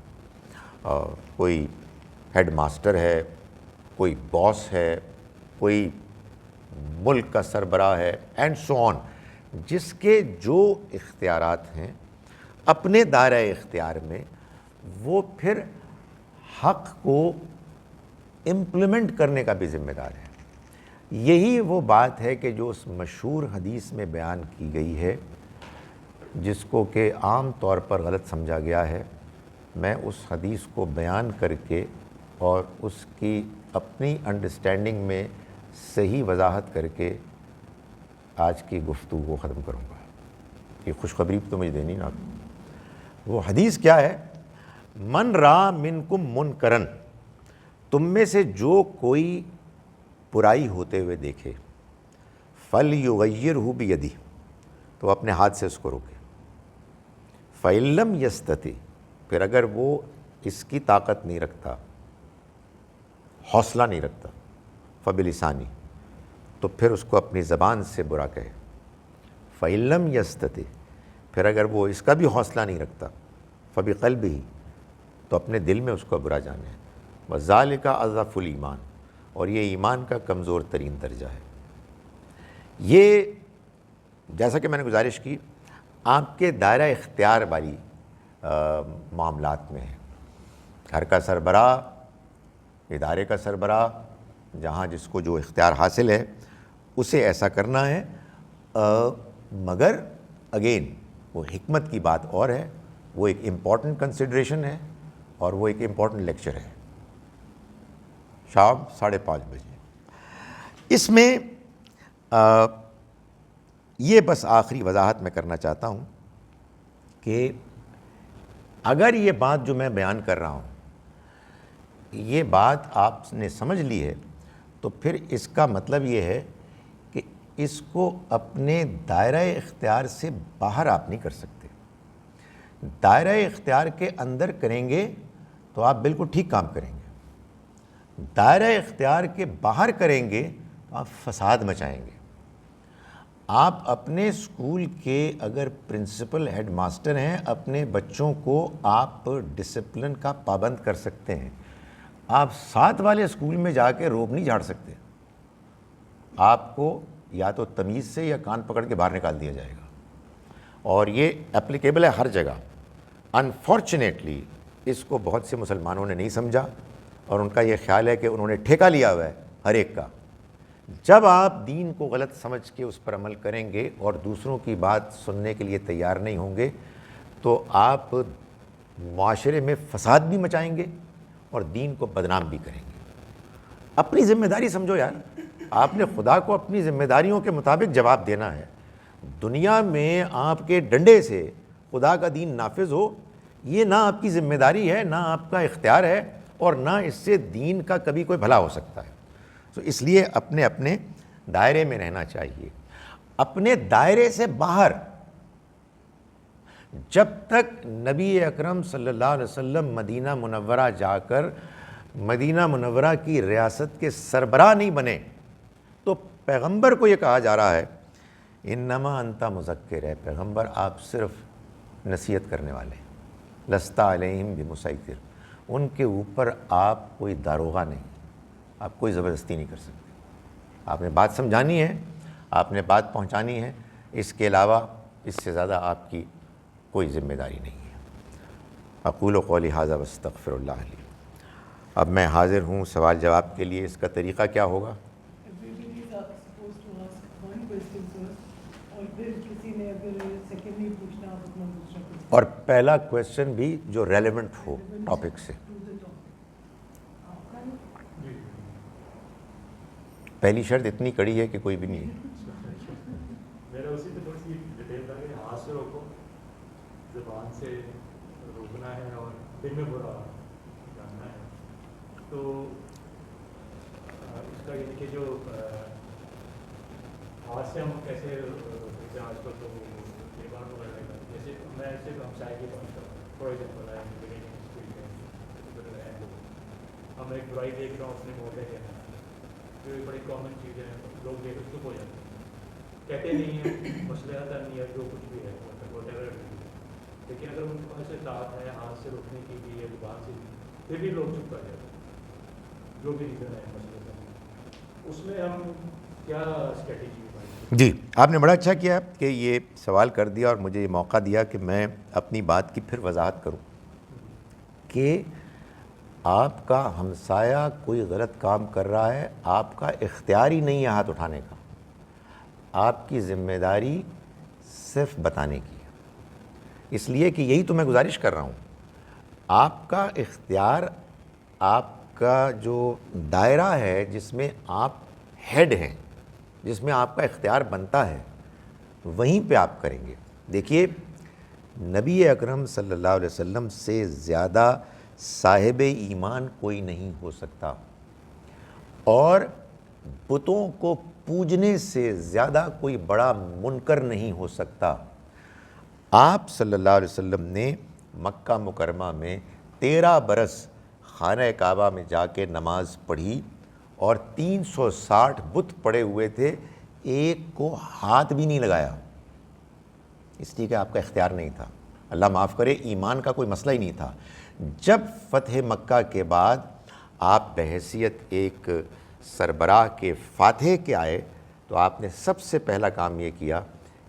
کوئی ہیڈ ماسٹر ہے، کوئی باس ہے، کوئی ملک کا سربراہ ہے، اینڈ سو آن، جس کے جو اختیارات ہیں اپنے دائرہ اختیار میں، وہ پھر حق کو امپلیمنٹ کرنے کا بھی ذمہ دار ہے۔ یہی وہ بات ہے کہ جو اس مشہور حدیث میں بیان کی گئی ہے، جس کو کہ عام طور پر غلط سمجھا گیا ہے۔ میں اس حدیث کو بیان کر کے اور اس کی اپنی انڈرسٹینڈنگ میں صحیح وضاحت کر کے آج کی گفتگو کو ختم کروں گا۔ یہ خوشخبری تو مجھے دینی نا۔ وہ حدیث کیا ہے؟ من را منکم منکرن، تم میں سے جو کوئی برائی ہوتے ہوئے دیکھے، فلیغیرہ بیدہ، تو اپنے ہاتھ سے اس کو روکے، فإن لم یستطع، پھر اگر وہ اس کی طاقت نہیں رکھتا، حوصلہ نہیں رکھتا، فبلسانی، تو پھر اس کو اپنی زبان سے برا کہے، فإن لم یستطع، پھر اگر وہ اس کا بھی حوصلہ نہیں رکھتا، فبقلبہ، تو اپنے دل میں اس کو برا جانے، وذالک اضعف الایمان، اور یہ ایمان کا کمزور ترین درجہ ہے۔ یہ جیسا کہ میں نے گزارش کی، آپ کے دائرہ اختیار والی معاملات میں ہے۔ گھر کا سربراہ، ادارے کا سربراہ، جہاں جس کو جو اختیار حاصل ہے اسے ایسا کرنا ہے، مگر اگین وہ حکمت کی بات اور ہے، وہ ایک امپورٹنٹ کنسیڈریشن ہے اور وہ ایک امپورٹنٹ لیکچر ہے، شام 5:30 بجے۔ اس میں یہ بس آخری وضاحت میں کرنا چاہتا ہوں کہ اگر یہ بات جو میں بیان کر رہا ہوں، یہ بات آپ نے سمجھ لی ہے، تو پھر اس کا مطلب یہ ہے کہ اس کو اپنے دائرہ اختیار سے باہر آپ نہیں کر سکتے۔ دائرہ اختیار کے اندر کریں گے تو آپ بالکل ٹھیک کام کریں گے، دائرہ اختیار کے باہر کریں گے تو آپ فساد مچائیں گے۔ آپ اپنے اسکول کے اگر پرنسپل ہیڈ ماسٹر ہیں، اپنے بچوں کو آپ ڈسپلن کا پابند کر سکتے ہیں، آپ ساتھ والے اسکول میں جا کے روب نہیں جھاڑ سکتے، آپ کو یا تو تمیز سے یا کان پکڑ کے باہر نکال دیا جائے گا، اور یہ اپلیکیبل ہے ہر جگہ۔ انفارچونیٹلی اس کو بہت سے مسلمانوں نے نہیں سمجھا اور ان کا یہ خیال ہے کہ انہوں نے ٹھیکہ لیا ہوا ہے ہر ایک کا۔ جب آپ دین کو غلط سمجھ کے اس پر عمل کریں گے اور دوسروں کی بات سننے کے لیے تیار نہیں ہوں گے، تو آپ معاشرے میں فساد بھی مچائیں گے اور دین کو بدنام بھی کریں گے۔ اپنی ذمہ داری سمجھو یار، آپ نے خدا کو اپنی ذمہ داریوں کے مطابق جواب دینا ہے۔ دنیا میں آپ کے ڈنڈے سے خدا کا دین نافذ ہو، یہ نہ آپ کی ذمہ داری ہے، نہ آپ کا اختیار ہے، اور نہ اس سے دین کا کبھی کوئی بھلا ہو سکتا ہے۔ تو اس لیے اپنے اپنے دائرے میں رہنا چاہیے۔ اپنے دائرے سے باہر جب تک نبی اکرم صلی اللہ علیہ وسلم مدینہ منورہ جا کر مدینہ منورہ کی ریاست کے سربراہ نہیں بنے، تو پیغمبر کو یہ کہا جا رہا ہے انما انت مذکر، ہے پیغمبر آپ صرف نصیحت کرنے والے، لست علیہم بمسیطر، ان کے اوپر آپ کوئی داروغہ نہیں, آپ کوئی زبردستی نہیں کر سکتے. آپ نے بات سمجھانی ہے, آپ نے بات پہنچانی ہے, اس کے علاوہ اس سے زیادہ آپ کی کوئی ذمہ داری نہیں ہے. اقول قولی ھذا واستغفر اللہ لی. اب میں حاضر ہوں سوال جواب کے لیے. اس کا طریقہ کیا ہوگا؟ اور پہلا کویسچن بھی جو ریلیونٹ ہو ٹاپک سے. پہلی شرط اتنی کڑی ہے کہ کوئی بھی نہیں ہے. میرا اسی پہ تھوڑی سی ڈیٹیل تھا کہ ہاتھ سے روکو, زبان سے روکنا ہے اور دل میں برا جاننا ہے. تو اس کا یہ کہ جو ہاتھ سے ہم کیسے روکتے ہیں آج کل, تو یہ بات ہو رہا ہے. جیسے میں صرف ہمسائے کی بات کرتا ہوں, فار ایگزامپل ہم ایک برائی دیکھ رہا ہوں اپنے محلے کے اندر, جو ایک بڑی کامن چیز ہے, لوگ دیکھ کے چپ ہو جاتے ہیں, کہتے نہیں ہیں مسئلہ حل نہیں ہے, جو کچھ بھی ہے واٹ ایور. لیکن اگر ان کے پاس اطاعت ہے ہاتھ سے روکنے کی بھی یا زبان سے بھی, پھر بھی لوگ چپ کر جاتے ہیں, جو بھی ریزن ہے مسئلے کا. اس میں ہم کیا اسٹریٹجی؟ جی, آپ نے بڑا اچھا کیا کہ یہ سوال کر دیا اور مجھے یہ موقع دیا کہ میں اپنی بات کی پھر وضاحت کروں کہ آپ کا ہمسایہ کوئی غلط کام کر رہا ہے, آپ کا اختیار ہی نہیں ہے ہاتھ اٹھانے کا, آپ کی ذمہ داری صرف بتانے کی ہے. اس لیے کہ یہی تو میں گزارش کر رہا ہوں, آپ کا اختیار, آپ کا جو دائرہ ہے جس میں آپ ہیڈ ہیں, جس میں آپ کا اختیار بنتا ہے, وہیں پہ آپ کریں گے. دیکھیے, نبی اکرم صلی اللہ علیہ وسلم سے زیادہ صاحب ایمان کوئی نہیں ہو سکتا, اور بتوں کو پوجنے سے زیادہ کوئی بڑا منکر نہیں ہو سکتا. آپ صلی اللہ علیہ وسلم نے مکہ مکرمہ میں 13 برس خانہ کعبہ میں جا کے نماز پڑھی, اور 360 بت پڑے ہوئے تھے, ایک کو ہاتھ بھی نہیں لگایا, اس لیے کہ آپ کا اختیار نہیں تھا. اللہ معاف کرے, ایمان کا کوئی مسئلہ ہی نہیں تھا. جب فتح مکہ کے بعد آپ بحیثیت ایک سربراہ کے فاتح کے آئے, تو آپ نے سب سے پہلا کام یہ کیا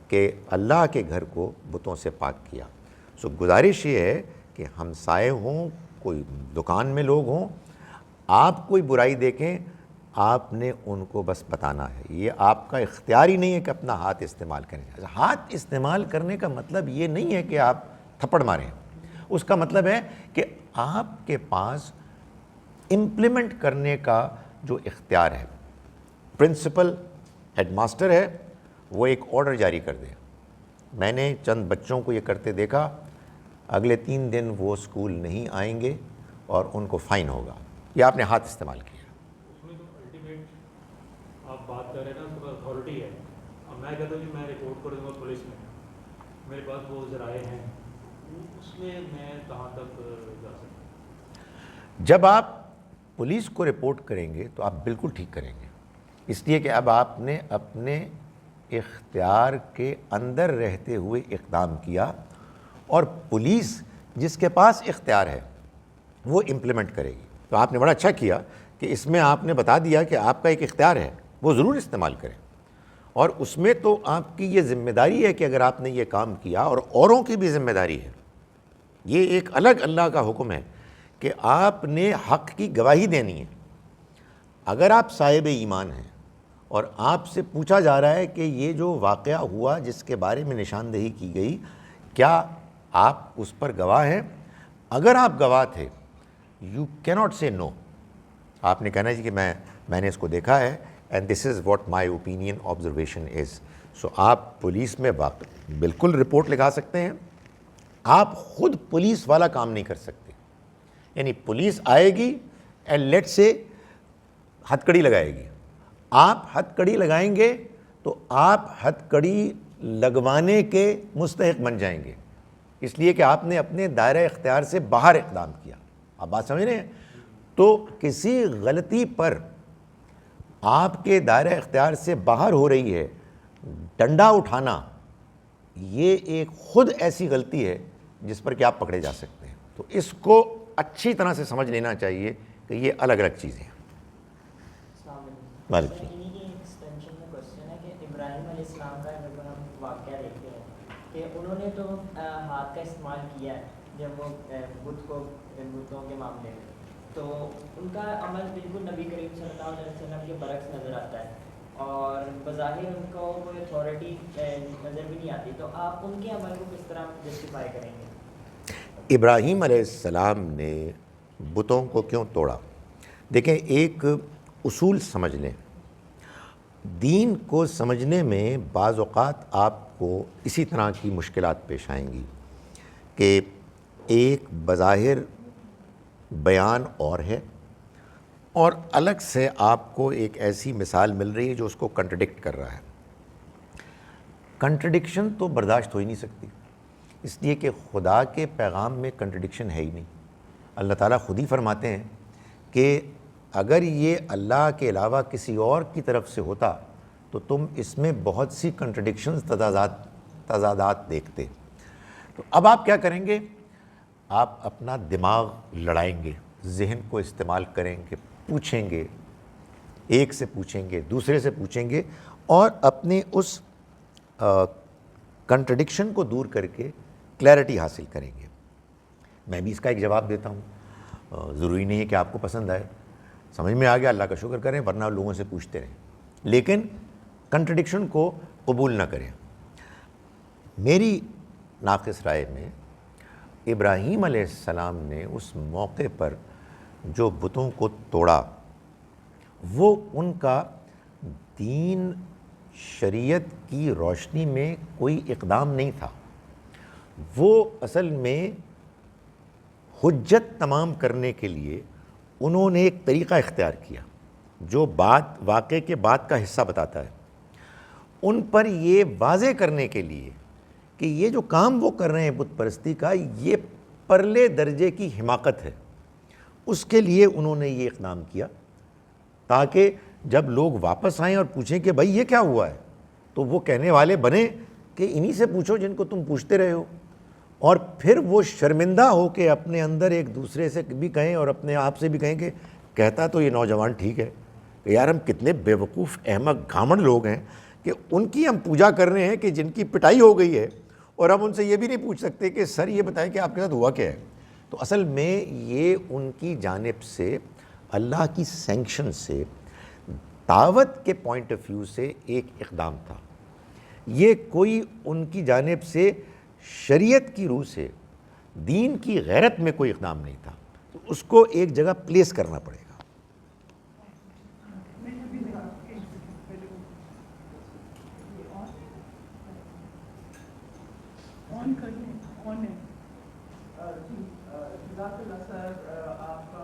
کہ اللہ کے گھر کو بتوں سے پاک کیا. سو گزارش یہ ہے کہ ہمسائے ہوں, کوئی دکان میں لوگ ہوں, آپ کوئی برائی دیکھیں, آپ نے ان کو بس بتانا ہے. یہ آپ کا اختیار ہی نہیں ہے کہ اپنا ہاتھ استعمال کریں. ہاتھ استعمال کرنے کا مطلب یہ نہیں ہے کہ آپ تھپڑ ماریں, اس کا مطلب ہے کہ آپ کے پاس امپلیمنٹ کرنے کا جو اختیار ہے. پرنسپل ہیڈ ماسٹر ہے, وہ ایک آرڈر جاری کر دے. میں نے چند بچوں کو یہ کرتے دیکھا, اگلے 3 دن وہ اسکول نہیں آئیں گے اور ان کو فائن ہوگا. یہ آپ نے ہاتھ استعمال کیا. اس میں تو الٹیمیٹ آپ بات کر رہے ہیں نا, اس کے پاس اتھارٹی ہے. اب میں کہتا ہوں کہ میں رپورٹ کر دوں گا پولیس میں, میرے پاس وہ ذرائع ہیں, اس میں کہاں تک جا سکتا ہوں؟ جب آپ پولیس کو رپورٹ کریں گے تو آپ بالکل ٹھیک کریں گے, اس لیے کہ اب آپ نے اپنے اختیار کے اندر رہتے ہوئے اقدام کیا, اور پولیس جس کے پاس اختیار ہے وہ امپلیمنٹ کرے گی. تو آپ نے بڑا اچھا کیا کہ اس میں آپ نے بتا دیا کہ آپ کا ایک اختیار ہے, وہ ضرور استعمال کریں. اور اس میں تو آپ کی یہ ذمہ داری ہے کہ اگر آپ نے یہ کام کیا, اور اوروں کی بھی ذمہ داری ہے, یہ ایک الگ اللہ کا حکم ہے کہ آپ نے حق کی گواہی دینی ہے. اگر آپ صاحب ایمان ہیں اور آپ سے پوچھا جا رہا ہے کہ یہ جو واقعہ ہوا جس کے بارے میں نشاندہی کی گئی, کیا آپ اس پر گواہ ہیں؟ اگر آپ گواہ تھے, یو کینٹ سے نو. آپ نے کہنا ہے کہ میں نے اس کو دیکھا ہے, and this is what my opinion observation is. So آپ پولیس میں بالکل رپورٹ لگا سکتے ہیں. آپ خود پولیس والا کام نہیں کر سکتے. یعنی پولیس آئے گی اینڈ لیٹ سے ہتھ کڑی لگائے گی, آپ ہتھ کڑی لگائیں گے تو آپ ہتھ کڑی لگوانے کے مستحق بن جائیں گے, اس لیے کہ آپ نے اپنے دائرہ اختیار سے باہر اقدام کیا. آپ بات سمجھ رہے ہیں؟ تو کسی غلطی پر آپ کے دائرہ اختیار سے باہر ہو رہی ہے, ڈنڈا اٹھانا یہ ایک خود ایسی غلطی ہے جس پر کہ آپ پکڑے جا سکتے ہیں. تو اس کو اچھی طرح سے سمجھ لینا چاہیے کہ یہ الگ الگ چیزیں ہیں. السلام علیکم. وعلیکم السلام. انہی کے ایکسٹینشن میں کوشچن ہے کہ ابراہیم علیہ السلام کا اگر ہم واقعہ دیکھتے ہیں کہ انہوں نے تو ہاتھ کا استعمال کیا ہے جب وہ بتوں کے معاملے میں, تو ان کا عمل بالکل نبی کریم صلی اللہ علیہ وسلم کے برعکس نظر آتا ہے اور بظاہر ان کو کوئی اتھارٹی نظر بھی نہیں آتی, تو آپ ان کے عمل کو کس طرح جسٹیفائی کریں گے؟ ابراہیم علیہ السلام نے بتوں کو کیوں توڑا؟ دیکھیں, ایک اصول سمجھ لیں. دین کو سمجھنے میں بعض اوقات آپ کو اسی طرح کی مشکلات پیش آئیں گی کہ ایک بظاہر بیان اور ہے اور الگ سے آپ کو ایک ایسی مثال مل رہی ہے جو اس کو کنٹرڈکٹ کر رہا ہے. کنٹرڈکشن تو برداشت ہو ہی نہیں سکتی, اس لیے کہ خدا کے پیغام میں کنٹرڈکشن ہے ہی نہیں. اللہ تعالیٰ خود ہی فرماتے ہیں کہ اگر یہ اللہ کے علاوہ کسی اور کی طرف سے ہوتا تو تم اس میں بہت سی کنٹرڈکشنز, تضادات دیکھتے. تو اب آپ کیا کریں گے؟ آپ اپنا دماغ لڑائیں گے, ذہن کو استعمال کریں گے, پوچھیں گے, ایک سے پوچھیں گے, دوسرے سے پوچھیں گے اور اپنے اس کنٹرڈکشن کو دور کر کے کلیئرٹی حاصل کریں گے. میں بھی اس کا ایک جواب دیتا ہوں, ضروری نہیں ہے کہ آپ کو پسند آئے. سمجھ میں آ گیا اللہ کا شکر کریں, ورنہ لوگوں سے پوچھتے رہیں, لیکن کنٹرڈکشن کو قبول نہ کریں. میری ناقص رائے میں ابراہیم علیہ السلام نے اس موقع پر جو بتوں کو توڑا وہ ان کا دین شریعت کی روشنی میں کوئی اقدام نہیں تھا. وہ اصل میں حجت تمام کرنے کے لیے انہوں نے ایک طریقہ اختیار کیا جو بات واقعے کے بعد کا حصہ بتاتا ہے. ان پر یہ واضح کرنے کے لیے کہ یہ جو کام وہ کر رہے ہیں بت پرستی کا, یہ پرلے درجے کی حماقت ہے, اس کے لیے انہوں نے یہ اقدام کیا تاکہ جب لوگ واپس آئیں اور پوچھیں کہ بھائی یہ کیا ہوا ہے, تو وہ کہنے والے بنے کہ انہی سے پوچھو جن کو تم پوچھتے رہے ہو. اور پھر وہ شرمندہ ہو کے اپنے اندر ایک دوسرے سے بھی کہیں اور اپنے آپ سے بھی کہیں کہ کہتا تو یہ نوجوان ٹھیک ہے کہ یار ہم کتنے بیوقوف احمق گھامنڈ لوگ ہیں کہ ان کی ہم پوجا کر رہے ہیں کہ جن کی پٹائی ہو گئی ہے, اور ہم ان سے یہ بھی نہیں پوچھ سکتے کہ سر یہ بتائیں کہ آپ کے ساتھ ہوا کیا ہے. تو اصل میں یہ ان کی جانب سے اللہ کی سینکشن سے دعوت کے پوائنٹ آف ویو سے ایک اقدام تھا. یہ کوئی ان کی جانب سے شریعت کی روح سے دین کی غیرت میں کوئی اقدام نہیں تھا. تو اس کو ایک جگہ پلیس کرنا پڑے گا. جزاک اللہ سر, آپ کا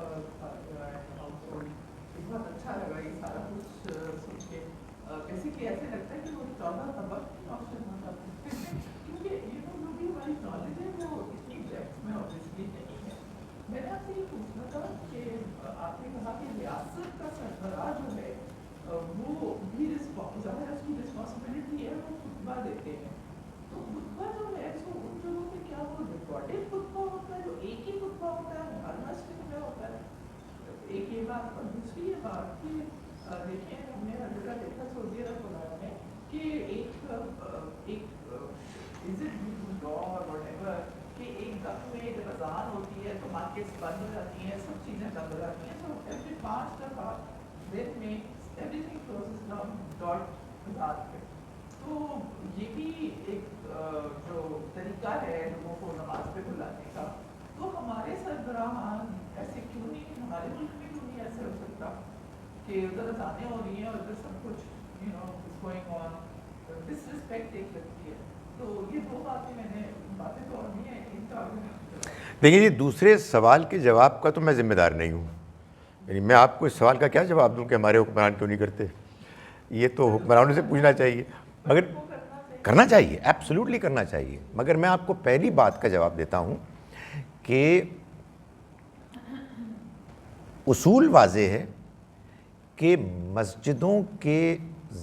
بہت اچھا لگا یہ سارا کچھ سن کے. کیسے کہ ایسے لگتا ہے کہ وہ 14 طبق آپشن ہوتا ہے, کیونکہ یہ جو بھی ہماری نالج ہے وہ اتنی ڈیپتھ میں اوبیسلی نہیں ہے. میں نے آپ سے یہ پوچھنا تھا کہ آپ نے کہا کہ ریاست کا سربراہ جو ہے وہ بھی ظاہر ہے اس کی رسپانسبلٹی ہے, وہ خطبہ دیتے ہیں. تو خطبہ جو ہے سو ان جگہوں پہ کیا وہ ریکارڈڈ خطبہ ہوتا ہے جو ایک ہی خطبہ ہوتا ہے, ہر مسجد میں ہوتا ہے؟ ایک یہ بات. اور دوسری یہ بات کہ دیکھیں ہم نے ہر جگہ دیکھا سعودی عرب وغیرہ میں کہ ایک لا اور واٹ ایور کہ ایک دم میں جب اذان ہوتی ہے تو مارکیٹس بند ہو جاتی ہیں, سب چیزیں بند ہو جاتی ہیں. تو ایوری 5 دفعہ دن میں ایوری تھنگ کلوزز ڈاؤن ڈاٹ اذان پہ. تو یہ بھی ایک جو طریقہ ہے لوگوں کو نماز پہ بلانے کا. تو ہمارے سربراہان ایسے کیوں نہیں, ہمارے ملک میں کیوں نہیں ایسے ہو سکتا کہ ادھر اذانیں ہو رہی ہیں اور ادھر سب کچھ is going on, dish respect ایک لگتی ہے. تو یہ دو باتیں میں نے, باتیں تو اور نہیں ہیں ان کا. دیکھیے جی, دوسرے سوال کے جواب کا تو میں ذمہ دار نہیں ہوں. یعنی میں آپ کو اس سوال کا کیا جواب دوں کہ ہمارے حکمران کیوں نہیں کرتے؟ یہ تو حکمرانوں سے پوچھنا چاہیے. مگر کرنا چاہیے, ایبسلیوٹلی کرنا چاہیے. مگر میں آپ کو پہلی بات کا جواب دیتا ہوں کہ اصول واضح ہے کہ مسجدوں کے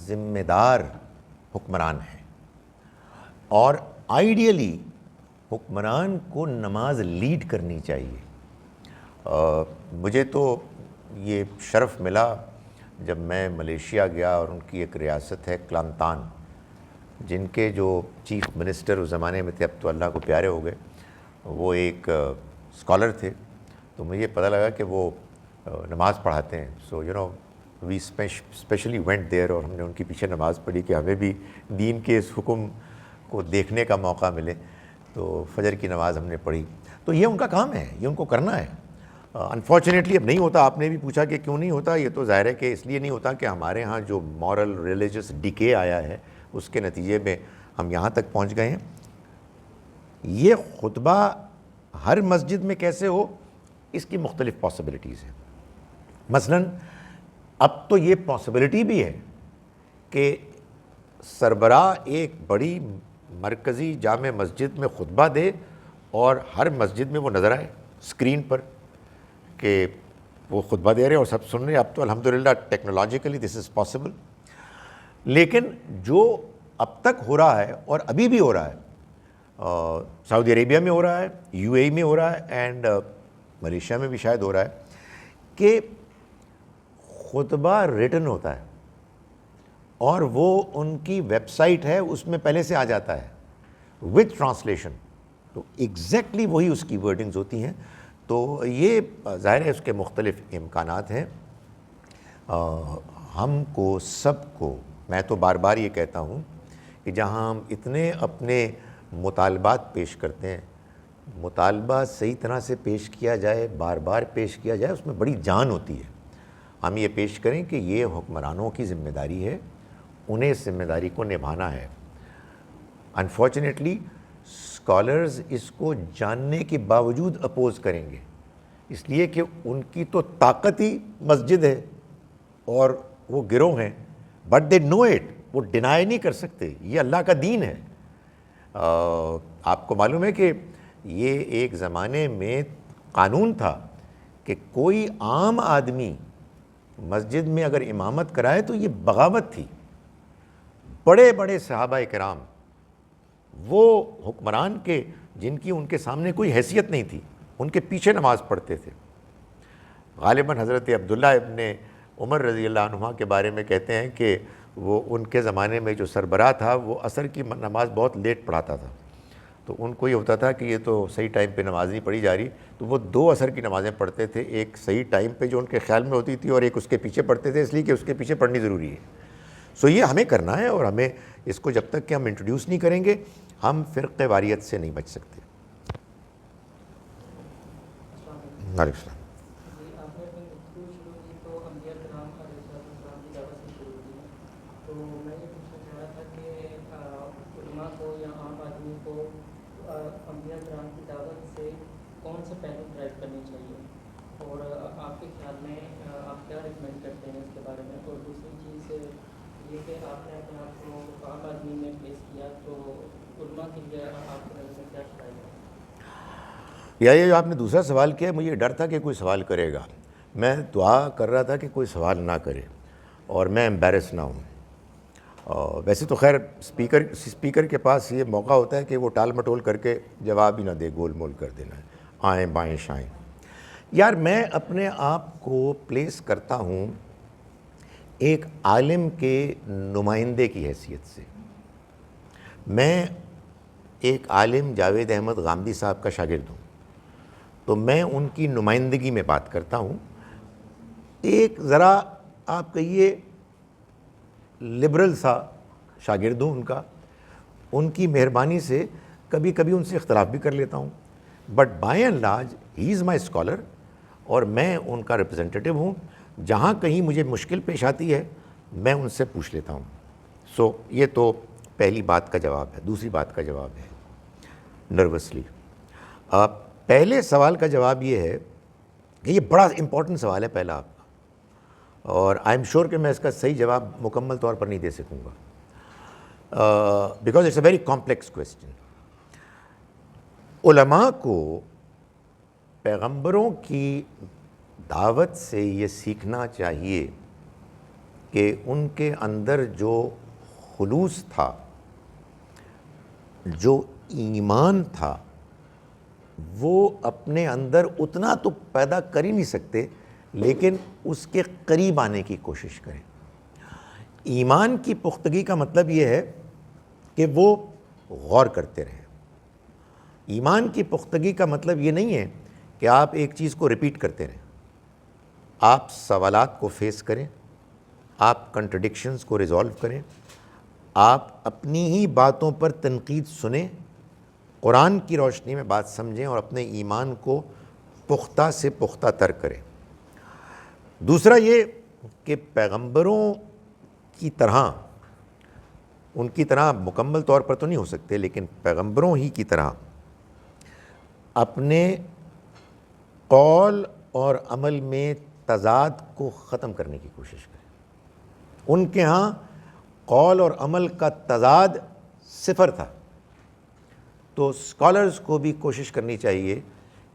ذمہ دار حکمران ہیں, اور آئیڈیلی حکمران کو نماز لیڈ کرنی چاہیے. مجھے تو یہ شرف ملا جب میں ملیشیا گیا اور ان کی ایک ریاست ہے کلانتان، جن کے جو چیف منسٹر اس زمانے میں تھے، اب تو اللہ کو پیارے ہو گئے، وہ ایک اسکالر تھے. تو مجھے پتہ لگا کہ وہ نماز پڑھاتے ہیں. سو وی اسپیشلی وینٹ دیئر، اور ہم نے ان کے پیچھے نماز پڑھی کہ ہمیں بھی دین کے اس حکم کو دیکھنے کا موقع ملے. تو فجر کی نماز ہم نے پڑھی. تو یہ ان کا کام ہے، یہ ان کو کرنا ہے. انفارچونیٹلی اب نہیں ہوتا. آپ نے بھی پوچھا کہ کیوں نہیں ہوتا. یہ تو ظاہر ہے کہ اس لیے نہیں ہوتا کہ ہمارے ہاں جو مورل ریلیجس ڈیکے آیا ہے اس کے نتیجے میں ہم یہاں تک پہنچ گئے ہیں. یہ خطبہ ہر مسجد میں کیسے ہو، اس کی مختلف پاسبلٹیز ہیں. مثلاً اب تو یہ پاسبلٹی بھی ہے کہ سربراہ ایک بڑی مرکزی جامع مسجد میں خطبہ دے اور ہر مسجد میں وہ نظر آئے اسکرین پر کہ وہ خطبہ دے رہے ہیں اور سب سن رہے ہیں. اب تو الحمدللہ ٹیکنالوجیکلی دس از پاسبل. لیکن جو اب تک ہو رہا ہے اور ابھی بھی ہو رہا ہے، سعودی عربیہ میں ہو رہا ہے، یو اے ای میں ہو رہا ہے، اینڈ ملیشیا میں بھی شاید ہو رہا ہے، کہ خطبہ ریٹن ہوتا ہے اور وہ ان کی ویب سائٹ ہے، اس میں پہلے سے آ جاتا ہے وتھ ٹرانسلیشن. تو ایگزیکٹلی وہی اس کی ورڈنگز ہوتی ہیں. تو یہ ظاہر ہے اس کے مختلف امکانات ہیں. ہم کو سب کو، میں تو بار بار یہ کہتا ہوں کہ جہاں ہم اتنے اپنے مطالبات پیش کرتے ہیں، مطالبہ صحیح طرح سے پیش کیا جائے، بار بار پیش کیا جائے، اس میں بڑی جان ہوتی ہے. ہم یہ پیش کریں کہ یہ حکمرانوں کی ذمہ داری ہے، انہیں اس ذمہ داری کو نبھانا ہے. انفارچونیٹلی اسکالرز اس کو جاننے کے باوجود اپوز کریں گے، اس لیے کہ ان کی تو طاقت ہی مسجد ہے اور وہ گروہ ہیں. بٹ دے نو اٹ، وہ ڈینائی نہیں کر سکتے. یہ اللہ کا دین ہے. آپ کو معلوم ہے کہ یہ ایک زمانے میں قانون تھا کہ کوئی عام آدمی مسجد میں اگر امامت کرائے تو یہ بغاوت تھی. بڑے بڑے صحابہ کرام، وہ حکمران کے جن کی ان کے سامنے کوئی حیثیت نہیں تھی، ان کے پیچھے نماز پڑھتے تھے. غالباً حضرت عبداللہ ابن عمر رضی اللہ عنہ کے بارے میں کہتے ہیں کہ وہ ان کے زمانے میں جو سربراہ تھا وہ عصر کی نماز بہت لیٹ پڑھاتا تھا. تو ان کو یہ ہوتا تھا کہ یہ تو صحیح ٹائم پہ نماز نہیں پڑھی جا رہی، تو وہ 2 عصر کی نمازیں پڑھتے تھے، ایک صحیح ٹائم پہ جو ان کے خیال میں ہوتی تھی اور ایک اس کے پیچھے پڑھتے تھے، اس لیے کہ اس کے پیچھے پڑھنی ضروری ہے. سو یہ ہمیں کرنا ہے، اور ہمیں اس کو جب تک کہ ہم انٹروڈیوس نہیں کریں گے ہم فرقہ واریت سے نہیں بچ سکتے. وعلیکم السلام. جی، آپ نے اپنی گفتگو شروع کی تو انبیاء کرام علیہ السلام کی دعوت سے شروع کی. تو میں یہ پوچھنا چاہ رہا تھا کہ علماء کو یا عام آدمی کو انبیاء کرام کی دعوت سے کون سے پہلو ڈرائیو کرنے چاہیے، اور آپ کے خیال میں آپ کیا ریکمینڈ کرتے ہیں اس کے بارے میں. اور دوسری چیز یہ کہ آپ نے اپنے آپ کو عام آدمی میں پلیس کیا، تو علماء کے لیے آپ کے نظر میں کیا خیال ہے؟ یہ جو آپ نے دوسرا سوال کیا، مجھے ڈر تھا کہ کوئی سوال کرے گا. میں دعا کر رہا تھا کہ کوئی سوال نہ کرے اور میں امبیرس نہ ہوں. ویسے تو خیر اسپیکر کے پاس یہ موقع ہوتا ہے کہ وہ ٹال مٹول کر کے جواب ہی نہ دے، گول مول کر دینا ہے، آئیں بائیں شائیں. یار میں اپنے آپ کو پلیس کرتا ہوں ایک عالم کے نمائندے کی حیثیت سے. میں ایک عالم جاوید احمد غامدی صاحب کا شاگرد ہوں، تو میں ان کی نمائندگی میں بات کرتا ہوں. ایک ذرا آپ کہیے لبرل سا شاگرد ہوں ان کا، ان کی مہربانی سے کبھی کبھی ان سے اختلاف بھی کر لیتا ہوں، but by and large he is my scholar اور میں ان کا ریپرزنٹیٹیو ہوں. جہاں کہیں مجھے مشکل پیش آتی ہے میں ان سے پوچھ لیتا ہوں. سو یہ تو پہلی بات کا جواب ہے. دوسری بات کا جواب ہے نروسلی. پہلے سوال کا جواب یہ ہے کہ یہ بڑا امپورٹنٹ سوال ہے پہلا آپ کا، اور آئی ایم شیور کہ میں اس کا صحیح جواب مکمل طور پر نہیں دے سکوں گا، because it's a very complex question. علماء کو پیغمبروں کی دعوت سے یہ سیکھنا چاہیے کہ ان کے اندر جو خلوص تھا، جو ایمان تھا، وہ اپنے اندر اتنا تو پیدا کر ہی نہیں سکتے، لیکن اس کے قریب آنے کی کوشش کریں۔ ایمان کی پختگی کا مطلب یہ ہے کہ وہ غور کرتے رہیں۔ ایمان کی پختگی کا مطلب یہ نہیں ہے کہ آپ ایک چیز کو ریپیٹ کرتے رہیں۔ آپ سوالات کو فیس کریں، آپ کنٹرڈکشنز کو ریزالو کریں، آپ اپنی ہی باتوں پر تنقید سنیں، قرآن کی روشنی میں بات سمجھیں اور اپنے ایمان کو پختہ سے پختہ تر کریں۔ دوسرا یہ کہ پیغمبروں کی طرح، ان کی طرح مکمل طور پر تو نہیں ہو سکتے، لیکن پیغمبروں ہی کی طرح اپنے قول اور عمل میں تضاد کو ختم کرنے کی کوشش کریں۔ ان کے ہاں قول اور عمل کا تضاد صفر تھا، تو اسکالرز کو بھی کوشش کرنی چاہیے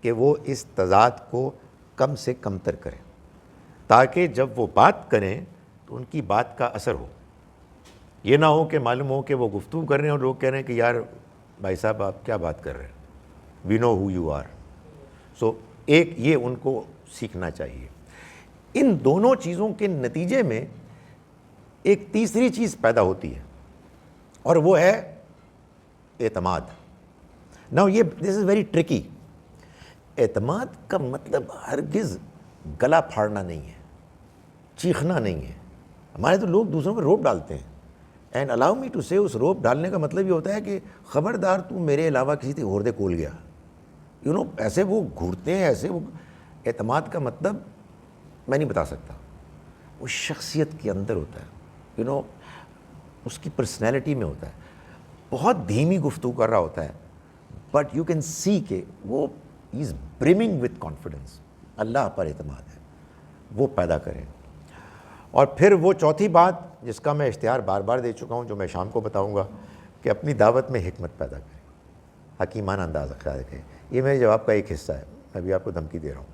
کہ وہ اس تضاد کو کم سے کم تر کریں، تاکہ جب وہ بات کریں تو ان کی بات کا اثر ہو۔ یہ نہ ہو کہ معلوم ہو کہ وہ گفتگو کر رہے ہیں اور لوگ کہہ رہے ہیں کہ یار بھائی صاحب آپ کیا بات کر رہے ہیں، وی نو ہو یو آر۔ سو ایک یہ ان کو سیکھنا چاہیے۔ ان دونوں چیزوں کے نتیجے میں ایک تیسری چیز پیدا ہوتی ہے، اور وہ ہے اعتماد۔ ناؤ یہ دس از ویری ٹرکی۔ اعتماد کا مطلب ہرگز گلا پھاڑنا نہیں ہے، چیخنا نہیں ہے۔ ہمارے تو لوگ دوسروں پہ روب ڈالتے ہیں، اینڈ الاؤ می ٹو سے اس روب ڈالنے کا مطلب یہ ہوتا ہے کہ خبردار تو میرے علاوہ کسی اور دے کول گیا، ایسے وہ گھورتے ہیں، ایسے وہ۔ اعتماد کا مطلب میں نہیں بتا سکتا، وہ شخصیت کے اندر ہوتا ہے، اس کی پرسنالٹی میں ہوتا ہے۔ بہت دھیمی گفتگو کر رہا ہوتا ہے، بٹ یو کین سی کہ وہ از برمنگ وتھ کانفیڈنس۔ اللہ پر اعتماد ہے، وہ پیدا کریں۔ اور پھر وہ چوتھی بات جس کا میں اشتہار بار بار دے چکا ہوں، جو میں شام کو بتاؤں گا، کہ اپنی دعوت میں حکمت پیدا کریں، حکیمانہ انداز اختیار کریں۔ یہ میرے جواب کا ایک حصہ ہے، میں بھی آپ کو دھمکی دے رہا ہوں۔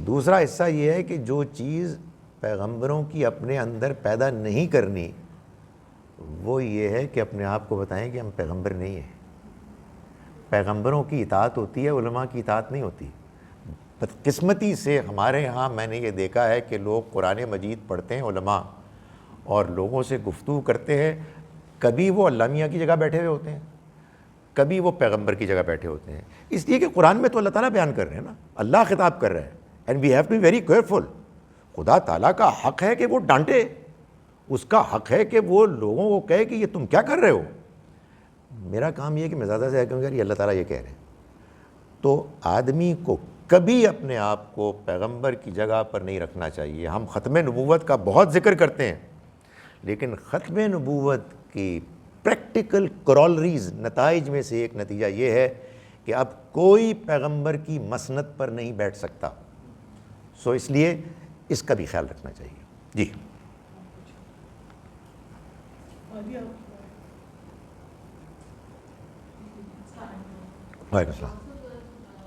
دوسرا حصہ یہ ہے کہ جو چیز پیغمبروں کی اپنے اندر پیدا نہیں کرنی، وہ یہ ہے کہ اپنے آپ کو بتائیں کہ ہم پیغمبر نہیں ہیں۔ پیغمبروں کی اطاعت ہوتی ہے، علماء کی اطاعت نہیں ہوتی۔ بدقسمتی سے ہمارے ہاں میں نے یہ دیکھا ہے کہ لوگ قرآن مجید پڑھتے ہیں، علماء، اور لوگوں سے گفتگو کرتے ہیں، کبھی وہ اللہ میاں کی جگہ بیٹھے ہوئے ہوتے ہیں، کبھی وہ پیغمبر کی جگہ بیٹھے ہوتے ہیں، اس لیے کہ قرآن میں تو اللہ تعالیٰ بیان کر رہے ہیں نا، اللہ خطاب کر رہے ہیں، and we have to be very careful. خدا تعالیٰ کا حق ہے کہ وہ ڈانٹے، اس کا حق ہے کہ وہ لوگوں کو کہے کہ یہ تم کیا کر رہے ہو۔ میرا کام یہ ہے کہ میں زیادہ سے زیادہ کہوں گا یہ اللہ تعالیٰ یہ کہہ رہے ہیں۔ تو آدمی کو کبھی اپنے آپ کو پیغمبر کی جگہ پر نہیں رکھنا چاہیے۔ ہم ختم نبوت کا بہت ذکر کرتے ہیں، لیکن ختم نبوت کی پریکٹیکل کرولریز، نتائج میں سے ایک نتیجہ یہ ہے کہ اب کوئی پیغمبر کی مسند پر نہیں بیٹھ سکتا۔ سو اس لیے اس کا بھی خیال رکھنا چاہیے۔ جی وعلیکم السلام۔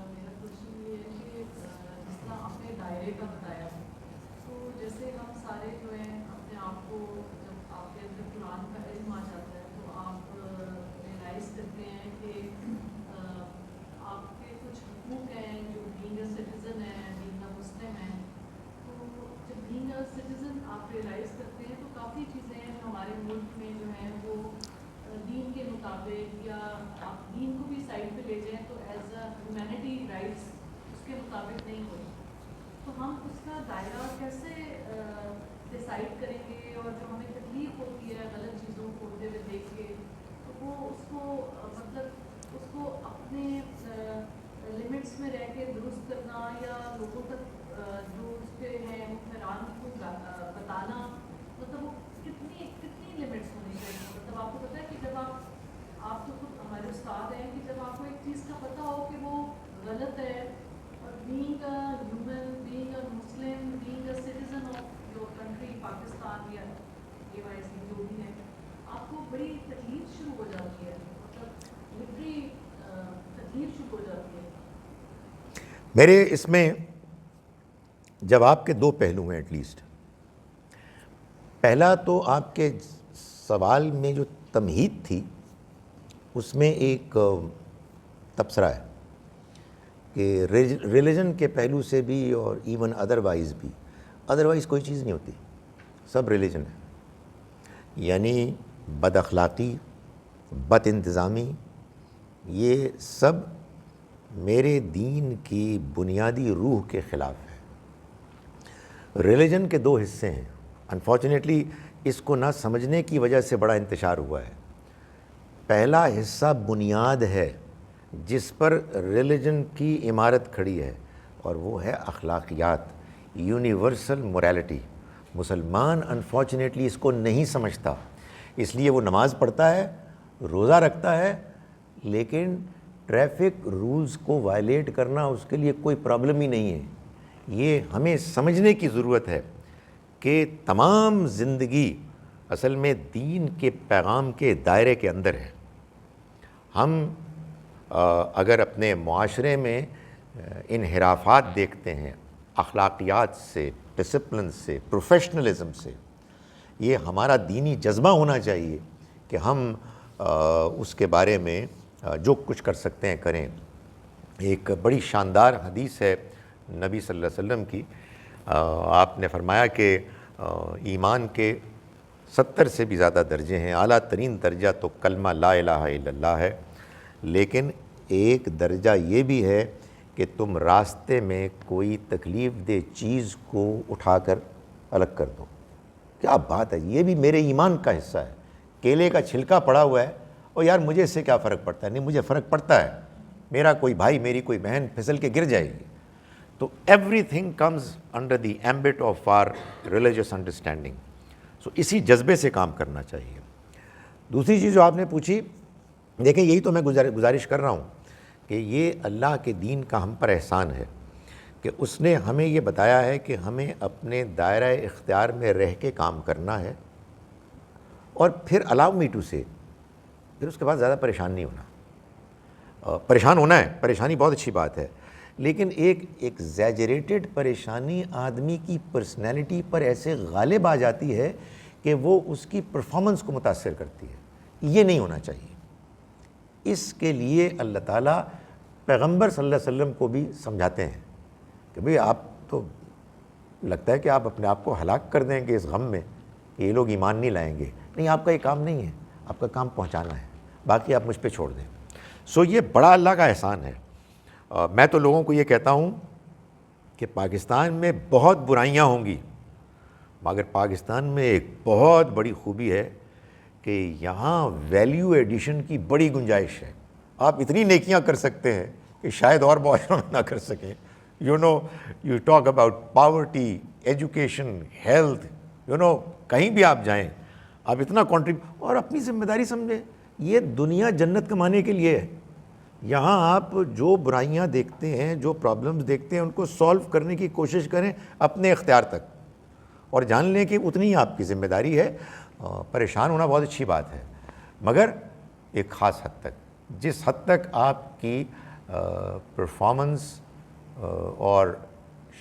میرا کوشچن یہ ہے کہ جس طرح آپ نے دائرے کا بتایا، تو جیسے ہم سارے جو ہیں اپنے آپ کو، جب آپ کے اندر قرآن کا علم آ جاتا ہے تو آپ ریئلائز کرتے ہیں کہ آپ کے کچھ حقوق ہیں جو بینگ اے سٹیزن ہے، بینگ اے مسلم ہے۔ تو جب بینگ اے سٹیزن آپ ریئلائز کرتے ہیں تو کافی چیزیں ہمارے ملک میں جو ہیں وہ دین کے مطابق، یا آپ دین کو بھی سائڈ پہ لے جائیں تو ایز اے ہیومینٹی رائٹس اس کے مطابق نہیں ہوئی۔ تو ہم اس کا دائرہ کیسے ڈیسائڈ کریں گے، اور جو ہمیں تکلیف ہوتی ہے غلط چیزوں کو ہوتے ہوئے دیکھ کے، تو وہ اس کو مطلب اس کو اپنے لمٹس میں رہ کے درست کرنا، یا لوگوں تک جو اس پہ ہیں حکمران کو بتانا، مطلب وہ کتنی لمٹس ہونی چاہیے۔ مطلب آپ کو پتہ ہے کہ جب آپ تو خود ہمارے استاد ہیں، کہ جب آپ کو ایک چیز کا پتہ ہو کہ وہ غلط ہے، اور being a human, being a Muslim, being a citizen of your country Pakistan یا KYC جو بھی ہے، آپ کو بڑی تکلیف شروع ہو جاتی ہے، مطلب لٹری تکلیف شروع ہو جاتی ہے۔ میرے اس میں جواب کے دو پہلو ہیں ایٹ لیسٹ۔ پہلا تو آپ کے سوال میں جو تمہید تھی اس میں ایک تبصرہ ہے کہ ریلیجن کے پہلو سے بھی اور ایون ادروائز کوئی چیز نہیں ہوتی، سب ریلیجن ہے. یعنی بد اخلاقی، بد انتظامی، یہ سب میرے دین کی بنیادی روح کے خلاف ہے. ریلیجن کے دو حصے ہیں، انفارچونیٹلی اس کو نہ سمجھنے کی وجہ سے بڑا انتشار ہوا ہے. پہلا حصہ بنیاد ہے جس پر ریلیجن کی عمارت کھڑی ہے، اور وہ ہے اخلاقیات، یونیورسل موریلٹی. مسلمان انفارچونیٹلی اس کو نہیں سمجھتا، اس لیے وہ نماز پڑھتا ہے، روزہ رکھتا ہے، لیکن ٹریفک رولز کو وائلیٹ کرنا اس کے لیے کوئی پرابلم ہی نہیں ہے. یہ ہمیں سمجھنے کی ضرورت ہے کہ تمام زندگی اصل میں دین کے پیغام کے دائرے کے اندر ہے. ہم اگر اپنے معاشرے میں انحرافات دیکھتے ہیں اخلاقیات سے، ڈسپلن سے، پروفیشنلزم سے، یہ ہمارا دینی جذبہ ہونا چاہیے کہ ہم اس کے بارے میں جو کچھ کر سکتے ہیں کریں. ایک بڑی شاندار حدیث ہے نبی صلی اللہ علیہ وسلم کی. آپ نے فرمایا کہ ایمان کے 70 سے بھی زیادہ درجے ہیں، اعلیٰ ترین درجہ تو کلمہ لا الہ الا اللہ ہے، لیکن ایک درجہ یہ بھی ہے کہ تم راستے میں کوئی تکلیف دہ چیز کو اٹھا کر الگ کر دو. کیا بات ہے، یہ بھی میرے ایمان کا حصہ ہے. کیلے کا چھلکا پڑا ہوا ہے، اور یار مجھے اس سے کیا فرق پڑتا ہے؟ نہیں، مجھے فرق پڑتا ہے. میرا کوئی بھائی، میری کوئی بہن پھسل کے گر جائے گی. تو everything comes under the ambit of our religious understanding. So اسی جذبے سے کام کرنا چاہیے. دوسری چیز جو آپ نے پوچھی، دیکھیں یہی تو میں گزارش کر رہا ہوں کہ یہ اللہ کے دین کا ہم پر احسان ہے کہ اس نے ہمیں یہ بتایا ہے کہ ہمیں اپنے دائرہ اختیار میں رہ کے کام کرنا ہے، اور پھر الاؤ می ٹو سے، پھر اس کے بعد زیادہ پریشان نہیں ہونا. پریشان ہونا ہے، پریشانی بہت اچھی بات ہے، لیکن ایک ایگزیجریٹڈ پریشانی آدمی کی پرسنالٹی پر ایسے غالب آ جاتی ہے کہ وہ اس کی پرفارمنس کو متاثر کرتی ہے. یہ نہیں ہونا چاہیے. اس کے لیے اللہ تعالیٰ پیغمبر صلی اللہ علیہ وسلم کو بھی سمجھاتے ہیں کہ بھئی آپ تو لگتا ہے کہ آپ اپنے آپ کو ہلاک کر دیں گے اس غم میں کہ یہ لوگ ایمان نہیں لائیں گے. نہیں، آپ کا یہ کام نہیں ہے، آپ کا کام پہنچانا ہے، باقی آپ مجھ پہ چھوڑ دیں. سو یہ بڑا اللہ کا احسان ہے. میں تو لوگوں کو یہ کہتا ہوں کہ پاکستان میں بہت برائیاں ہوں گی، مگر پاکستان میں ایک بہت بڑی خوبی ہے کہ یہاں ویلیو ایڈیشن کی بڑی گنجائش ہے. آپ اتنی نیکیاں کر سکتے ہیں کہ شاید اور معاشروں میں نہ کر سکیں. You talk about poverty, education, health, کہیں بھی آپ جائیں آپ اتنا اور اپنی ذمہ داری سمجھیں. یہ دنیا جنت کمانے کے لیے ہے. یہاں آپ جو برائیاں دیکھتے ہیں، جو پرابلمز دیکھتے ہیں، ان کو سولو کرنے کی کوشش کریں اپنے اختیار تک، اور جان لیں کہ اتنی ہی آپ کی ذمہ داری ہے. پریشان ہونا بہت اچھی بات ہے، مگر ایک خاص حد تک، جس حد تک آپ کی پرفارمنس اور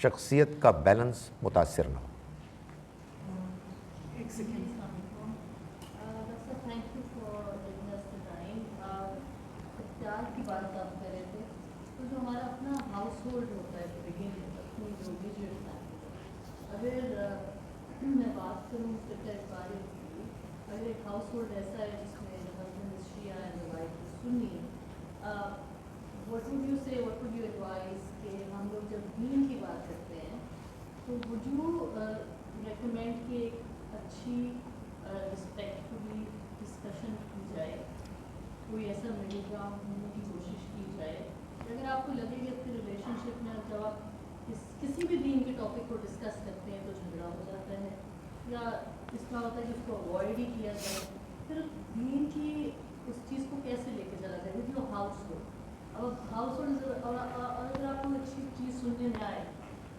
شخصیت کا بیلنس متاثر نہ ہو. ایک second. Thank you for giving us the time. اختیار کی بات آپ کر رہے تھے، تو جو ہمارا اپنا ہاؤس ہولڈ ہوتا ہے اپنی جو ویژن ہے، اگر میں بات کروں بارے کی، اگر ایک ہاؤس ہولڈ ایسا ہے جس میں ہسبینڈ از شیعہ اینڈ وائف از سنی، what would you say, what would you advise کہ ہم لوگ جب دین کی بات کرتے ہیں تو وڈ یو ریکمینڈ کہ ایک اچھی رسپیکٹفلی ڈسکشن کی جائے، کوئی ایسا مڈل گراؤنڈ ہونے کی کوشش کی جائے؟ اگر آپ کو لگے کہ اپنے ریلیشن شپ میں جب آپ کسی بھی دین کے ٹاپک کو ڈسکس کرتے ہیں تو جھگڑا ہو جاتا ہے، یا اس طرح ہوتا ہے کہ اس کو اوائڈ ہی کیا جائے، پھر دین کی اس چیز کو کیسے لے کے چلا جائے ود یور ہاؤس ہولڈ؟ اب ہاؤس ہولڈ، اور اگر آپ کو اچھی چیز سننے میں آئے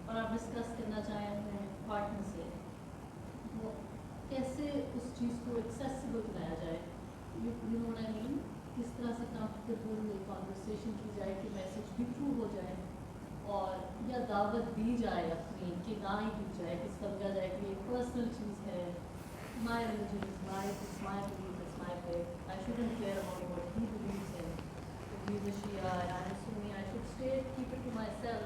اور آپ ڈسکس کرنا چاہیں اپنے پارٹنر سے، وہ کیسے اس چیز کو ایکسیسیبل بنایا جائے؟ یو نو واٹ آئی مین؟ کس طرح سے کمفرٹیبل کانورسیشن کی جائے کہ میسج بھی تھرو ہو جائے، اور یا دعوت دی جائے اپنی کہ نہ ہی دی جائے، کہ سمجھا جائے کہ یہ پرسنل چیز ہے، my religion is my, it's my belief, it's my faith, I shouldn't care about what he believes in. If he is a Shia and I am Sunni, I should stay, keep it to myself.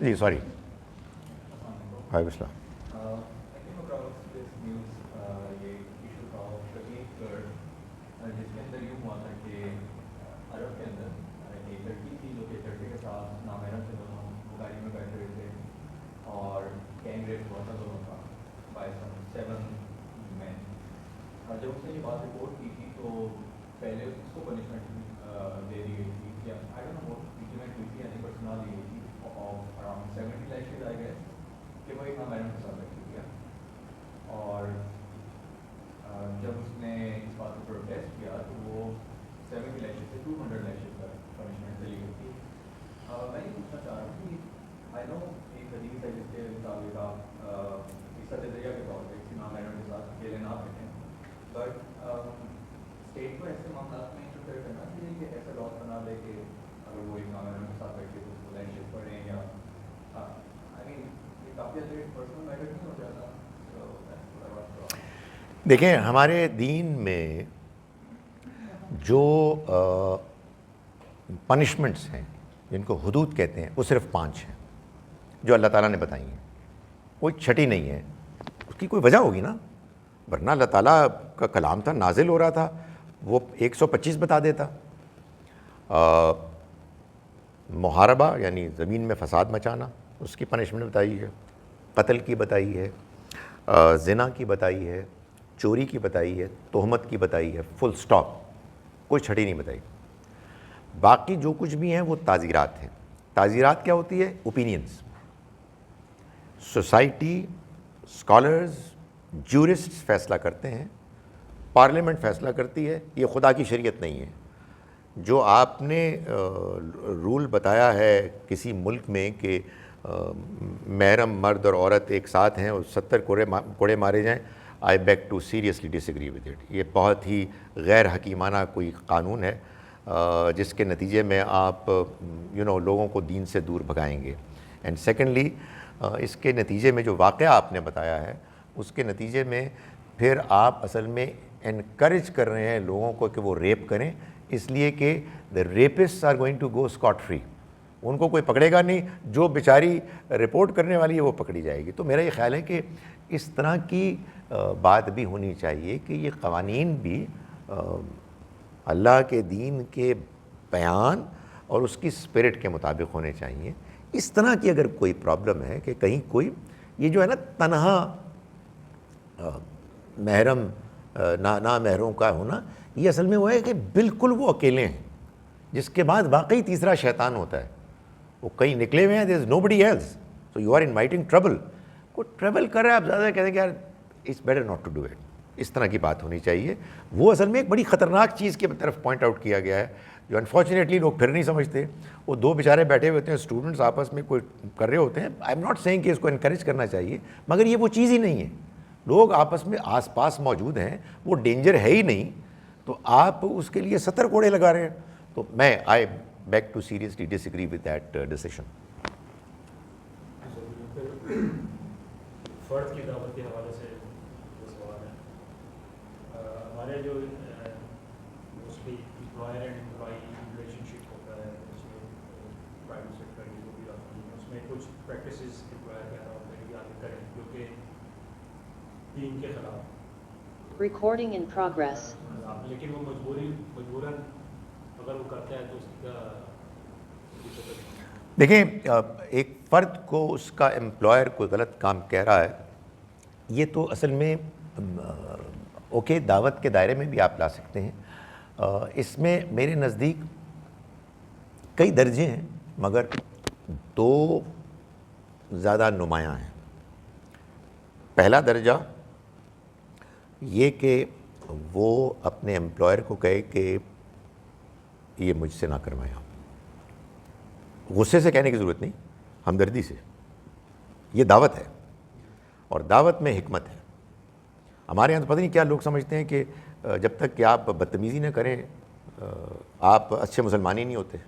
جی sorry وعلیکم السلام. I came across this news یہ issue تھا Shakeel grid جس کے اندر یوں ہوا تھا کہ عرب کے اندر ایک لڑکی تھی جو کہ ایک لڑکے کے ساتھ نامحرم سے دونوں وہ گاڑی میں بیٹھے ہوئے تھے اور گینگ ریپ ہوا تھا دونوں کا بائی سم 7 men. جب اس نے یہ بات رپورٹ کی تھی تو پہلے اس کو پنشمنٹ دے دی گئی تھی کہ I don't know what implement ہوئی تھی یعنی پر سنا دی گئی تھی آف اراؤنڈ 70 lashes آئی گئے کہ وہ ایک نامحرم کے ساتھ رکھی گیا. اور جب اس نے اس بات کو پروٹیسٹ کیا تو وہ 70 lashes سے 200 lashes پر پنشمنٹ چلی گئی تھی. میں یہ پوچھنا چاہ رہا ہوں کہ آئی نو ایک حدیث ہے جس کے مطابق آپ عیسیٰ نظریہ کے طور پہ کسی نامحرم کے ساتھ اکیلے نہ بیٹھیں, بٹ اسٹیٹ کو ایسے معاملات میں انٹرفیئر کرنا چاہیے کہ ایسا لاس بنا دے کہ اگر وہ ایک نامحرم کے ساتھ بیٹھے تو اس کو لینشز پڑھیں یا آئی مین یہ کافی حد تک پرسنل میٹر نہیں ہو جاتا. دیکھیں ہمارے دین میں جو پنشمنٹس ہیں جن کو حدود کہتے ہیں وہ صرف 5 ہیں جو اللہ تعالیٰ نے بتائی ہیں, کوئی چھٹی نہیں ہے. اس کی کوئی وجہ ہوگی نا, ورنہ اللہ تعالیٰ کا کلام تھا, نازل ہو رہا تھا, وہ 125 بتا دیتا. محاربہ یعنی زمین میں فساد مچانا, اس کی پنشمنٹ بتائی ہے, قتل کی بتائی ہے, زنا کی بتائی ہے, چوری کی بتائی ہے, تہمت کی بتائی ہے, فل سٹاپ, کوئی چھٹی نہیں بتائی. باقی جو کچھ بھی ہیں وہ تعزیرات ہیں. تعزیرات کیا ہوتی ہے؟ اوپینینس. سوسائٹی, اسکالرز, جورسٹس فیصلہ کرتے ہیں, پارلیمنٹ فیصلہ کرتی ہے, یہ خدا کی شریعت نہیں ہے. جو آپ نے رول بتایا ہے کسی ملک میں کہ محرم مرد اور عورت ایک ساتھ ہیں اور 70 کوڑے مارے جائیں, I beg to seriously disagree with it. یہ بہت ہی غیر حکیمانہ کوئی قانون ہے جس کے نتیجے میں آپ لوگوں کو دین سے دور بھگائیں گے. اینڈ سیکنڈلی اس کے نتیجے میں جو واقعہ آپ نے بتایا ہے اس کے نتیجے میں پھر آپ اصل میں انکریج کر رہے ہیں لوگوں کو کہ وہ ریپ کریں, اس لیے کہ the rapist are going to go scot free. ان کو کوئی پکڑے گا نہیں, جو بیچاری رپورٹ کرنے والی ہے وہ پکڑی جائے گی. تو میرا یہ خیال ہے کہ اس طرح کی بات بھی ہونی چاہیے کہ یہ قوانین بھی اللہ کے دین کے بیان اور اس کی اسپرٹ کے مطابق ہونے چاہیے. اس طرح کی اگر کوئی پرابلم ہے کہ کہیں کوئی یہ جو ہے نا تنہا محرم نامحرم کا ہونا, یہ اصل میں وہ ہے کہ بالکل وہ اکیلے ہیں, جس کے بعد واقعی تیسرا شیطان ہوتا ہے. وہ کہیں نکلے ہوئے ہیں, there is nobody else, so you are inviting trouble. کوئی ٹریول کر رہا ہے, آپ زیادہ کہتے ہیں کہ یار it's better not to do it. اس طرح کی بات ہونی چاہیے. وہ اصل میں ایک بڑی خطرناک چیز کی طرف پوائنٹ آؤٹ کیا گیا ہے جو انفارچونیٹلی لوگ پھر نہیں سمجھتے. وہ دو بیچارے بیٹھے ہوتے ہیں, اسٹوڈنٹس آپس میں کوئی کر رہے ہوتے ہیں. آئی ایم ناٹ سیئنگ کہ اس کو انکریج کرنا چاہیے, مگر یہ وہ چیز ہی نہیں ہے. لوگ آپس میں آس پاس موجود ہیں, وہ ڈینجر ہے ہی نہیں, تو آپ اس کے لیے 70 کوڑے لگا رہے ہیں. تو میں I beg to seriously disagree with that decision. فرد کی دعوت کے حوالے سے جو سوال ہے, ہمارے جو mostly employer and employee relationship ہوتا ہے اس میں پرائیویٹ سیکٹر کی جو بھی آتی ہیں اس میں کچھ پریکٹسز امپلائر کہنا ہوتا ہے کہ آگے کریں جو کہ دین کے خلاف. Recording in progress. لیکن وہ مجبوراً اگر وہ کرتا ہے تو اس کا دیکھیں, ایک فرد کو اس کا امپلائر کوئی غلط کام کہہ رہا ہے, یہ تو اصل میں اوکے دعوت کے دائرے میں بھی آپ لا سکتے ہیں. اس میں میرے نزدیک کئی درجے ہیں مگر 2 زیادہ نمایاں ہیں. پہلا درجہ یہ کہ وہ اپنے امپلائر کو کہے کہ یہ مجھ سے نہ کروائیں. غصے سے کہنے کی ضرورت نہیں, ہمدردی سے. یہ دعوت ہے اور دعوت میں حکمت ہے. ہمارے یہاں تو پتہ نہیں کیا لوگ سمجھتے ہیں کہ جب تک کہ آپ بدتمیزی نہ کریں آپ اچھے مسلمان ہی نہیں ہوتے.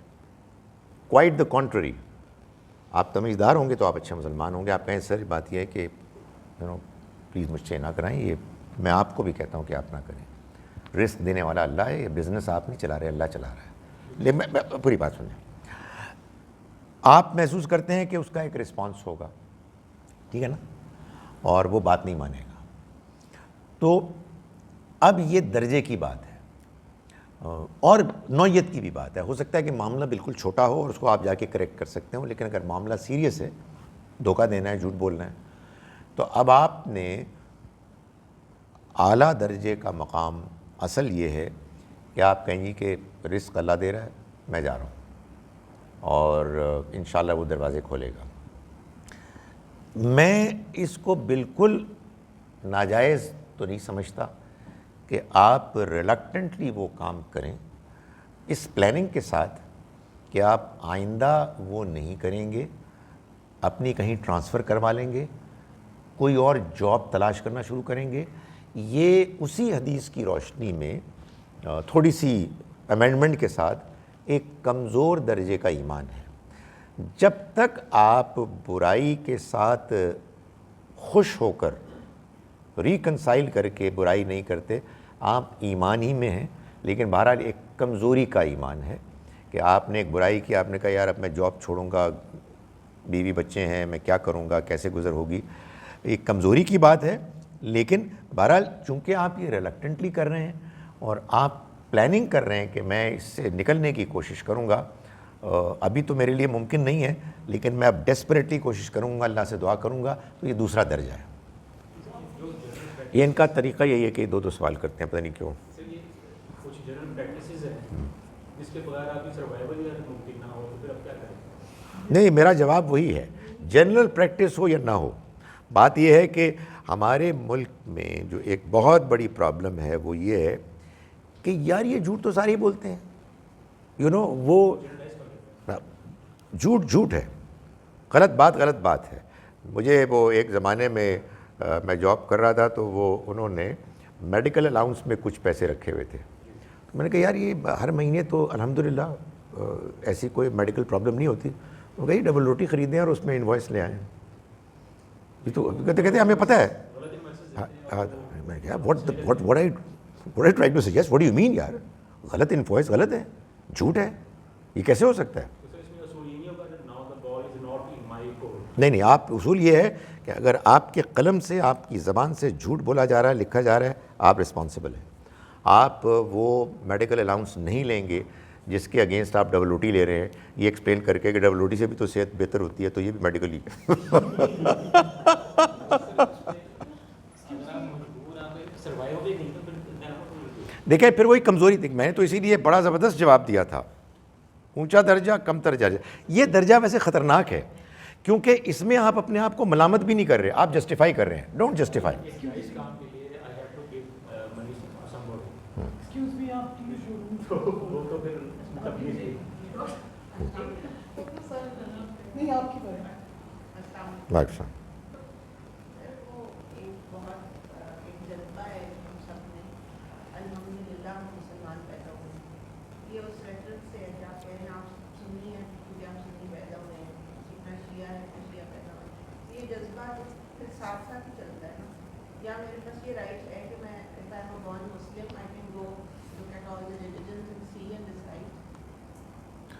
کوائٹ دا کانٹری, آپ تمیزدار ہوں گے تو آپ اچھے مسلمان ہوں گے. آپ کہیں سر بات یہ ہے کہ پلیز مجھ سے نہ کرائیں, یہ میں آپ کو بھی کہتا ہوں کہ آپ نہ کریں. رزق دینے والا اللہ ہے, یہ بزنس آپ نہیں چلا رہے, اللہ چلا رہا ہے. لیکن پوری بات سنیں, آپ محسوس کرتے ہیں کہ اس کا ایک رسپانس ہوگا, ٹھیک ہے نا, اور وہ بات نہیں مانے گا. تو اب یہ درجے کی بات ہے اور نوعیت کی بھی بات ہے. ہو سکتا ہے کہ معاملہ بالکل چھوٹا ہو اور اس کو آپ جا کے کریکٹ کر سکتے ہو, لیکن اگر معاملہ سیریس ہے, دھوکہ دینا ہے, جھوٹ بولنا ہے, تو اب آپ نے اعلیٰ درجے کا مقام اصل یہ ہے کہ آپ کہیں گی کہ رزق اللہ دے رہا ہے, میں جا رہا ہوں اور انشاءاللہ وہ دروازے کھولے گا. میں اس کو بالکل ناجائز تو نہیں سمجھتا کہ آپ ریلکٹنٹلی وہ کام کریں اس پلاننگ کے ساتھ کہ آپ آئندہ وہ نہیں کریں گے, اپنی کہیں ٹرانسفر کروا لیں گے, کوئی اور جاب تلاش کرنا شروع کریں گے. یہ اسی حدیث کی روشنی میں تھوڑی سی امینڈمنٹ کے ساتھ ایک کمزور درجے کا ایمان ہے. جب تک آپ برائی کے ساتھ خوش ہو کر ریکنسائل کر کے برائی نہیں کرتے, آپ ایمان ہی میں ہیں, لیکن بہرحال ایک کمزوری کا ایمان ہے کہ آپ نے ایک برائی کی, آپ نے کہا یار اب میں جاب چھوڑوں گا, بیوی بچے ہیں, میں کیا کروں گا, کیسے گزر ہوگی. ایک کمزوری کی بات ہے, لیکن بہرحال چونکہ آپ یہ ریلکٹنٹلی کر رہے ہیں اور آپ پلاننگ کر رہے ہیں کہ میں اس سے نکلنے کی کوشش کروں گا, ابھی تو میرے لیے ممکن نہیں ہے لیکن میں اب ڈیسپریٹلی کوشش کروں گا, اللہ سے دعا کروں گا, تو یہ دوسرا درجہ ہے. یہ ان کا طریقہ یہی ہے کہ دو سوال کرتے ہیں, پتہ نہیں کیوں. سر یہ کچھ جنرل پریکٹسز ہیں جس کے بغیر آپ کی سروائیول ہی ممکن نہ ہو, تو پھر آپ کیا کریں؟ نہیں, میرا جواب وہی ہے, جنرل پریکٹس ہو یا نہ ہو, بات یہ ہے کہ ہمارے ملک میں جو ایک بہت بڑی پرابلم ہے وہ یہ ہے کہ یار یہ جھوٹ تو سارے ہی بولتے ہیں, وہ جھوٹ ہے, غلط بات ہے. مجھے وہ ایک زمانے میں میں جاب کر رہا تھا تو انہوں نے میڈیکل الاؤنس میں کچھ پیسے رکھے ہوئے تھے. میں نے کہا یار یہ ہر مہینے تو الحمدللہ ایسی کوئی میڈیکل پرابلم نہیں ہوتی. وہ کہی ڈبل روٹی خریدیں اور اس میں انوائس لے آئیں. یہ تو کہتے ہمیں پتہ ہے. میں کہا what I try to suggest, what do you mean یار, غلط انوائس غلط ہے, جھوٹ ہے, یہ کیسے ہو سکتا ہے؟ نہیں, آپ اصول یہ ہے کہ اگر آپ کے قلم سے, آپ کی زبان سے جھوٹ بولا جا رہا ہے, لکھا جا رہا ہے, آپ رسپانسبل ہیں. آپ وہ میڈیکل الاؤنس نہیں لیں گے جس کے اگینسٹ آپ ڈبل روٹی لے رہے ہیں, یہ ایکسپلین کر کے کہ ڈبل روٹی سے بھی تو صحت بہتر ہوتی ہے, تو یہ بھی میڈیکل ہی دیکھیں. پھر وہی کمزوری تھی. میں نے تو اسی لیے بڑا زبردست جواب دیا تھا, اونچا درجہ کم درجہ. یہ درجہ ویسے خطرناک ہے کیونکہ اس میں آپ اپنے آپ کو ملامت بھی نہیں کر رہے, آپ جسٹیفائی کر رہے ہیں. Don't justify.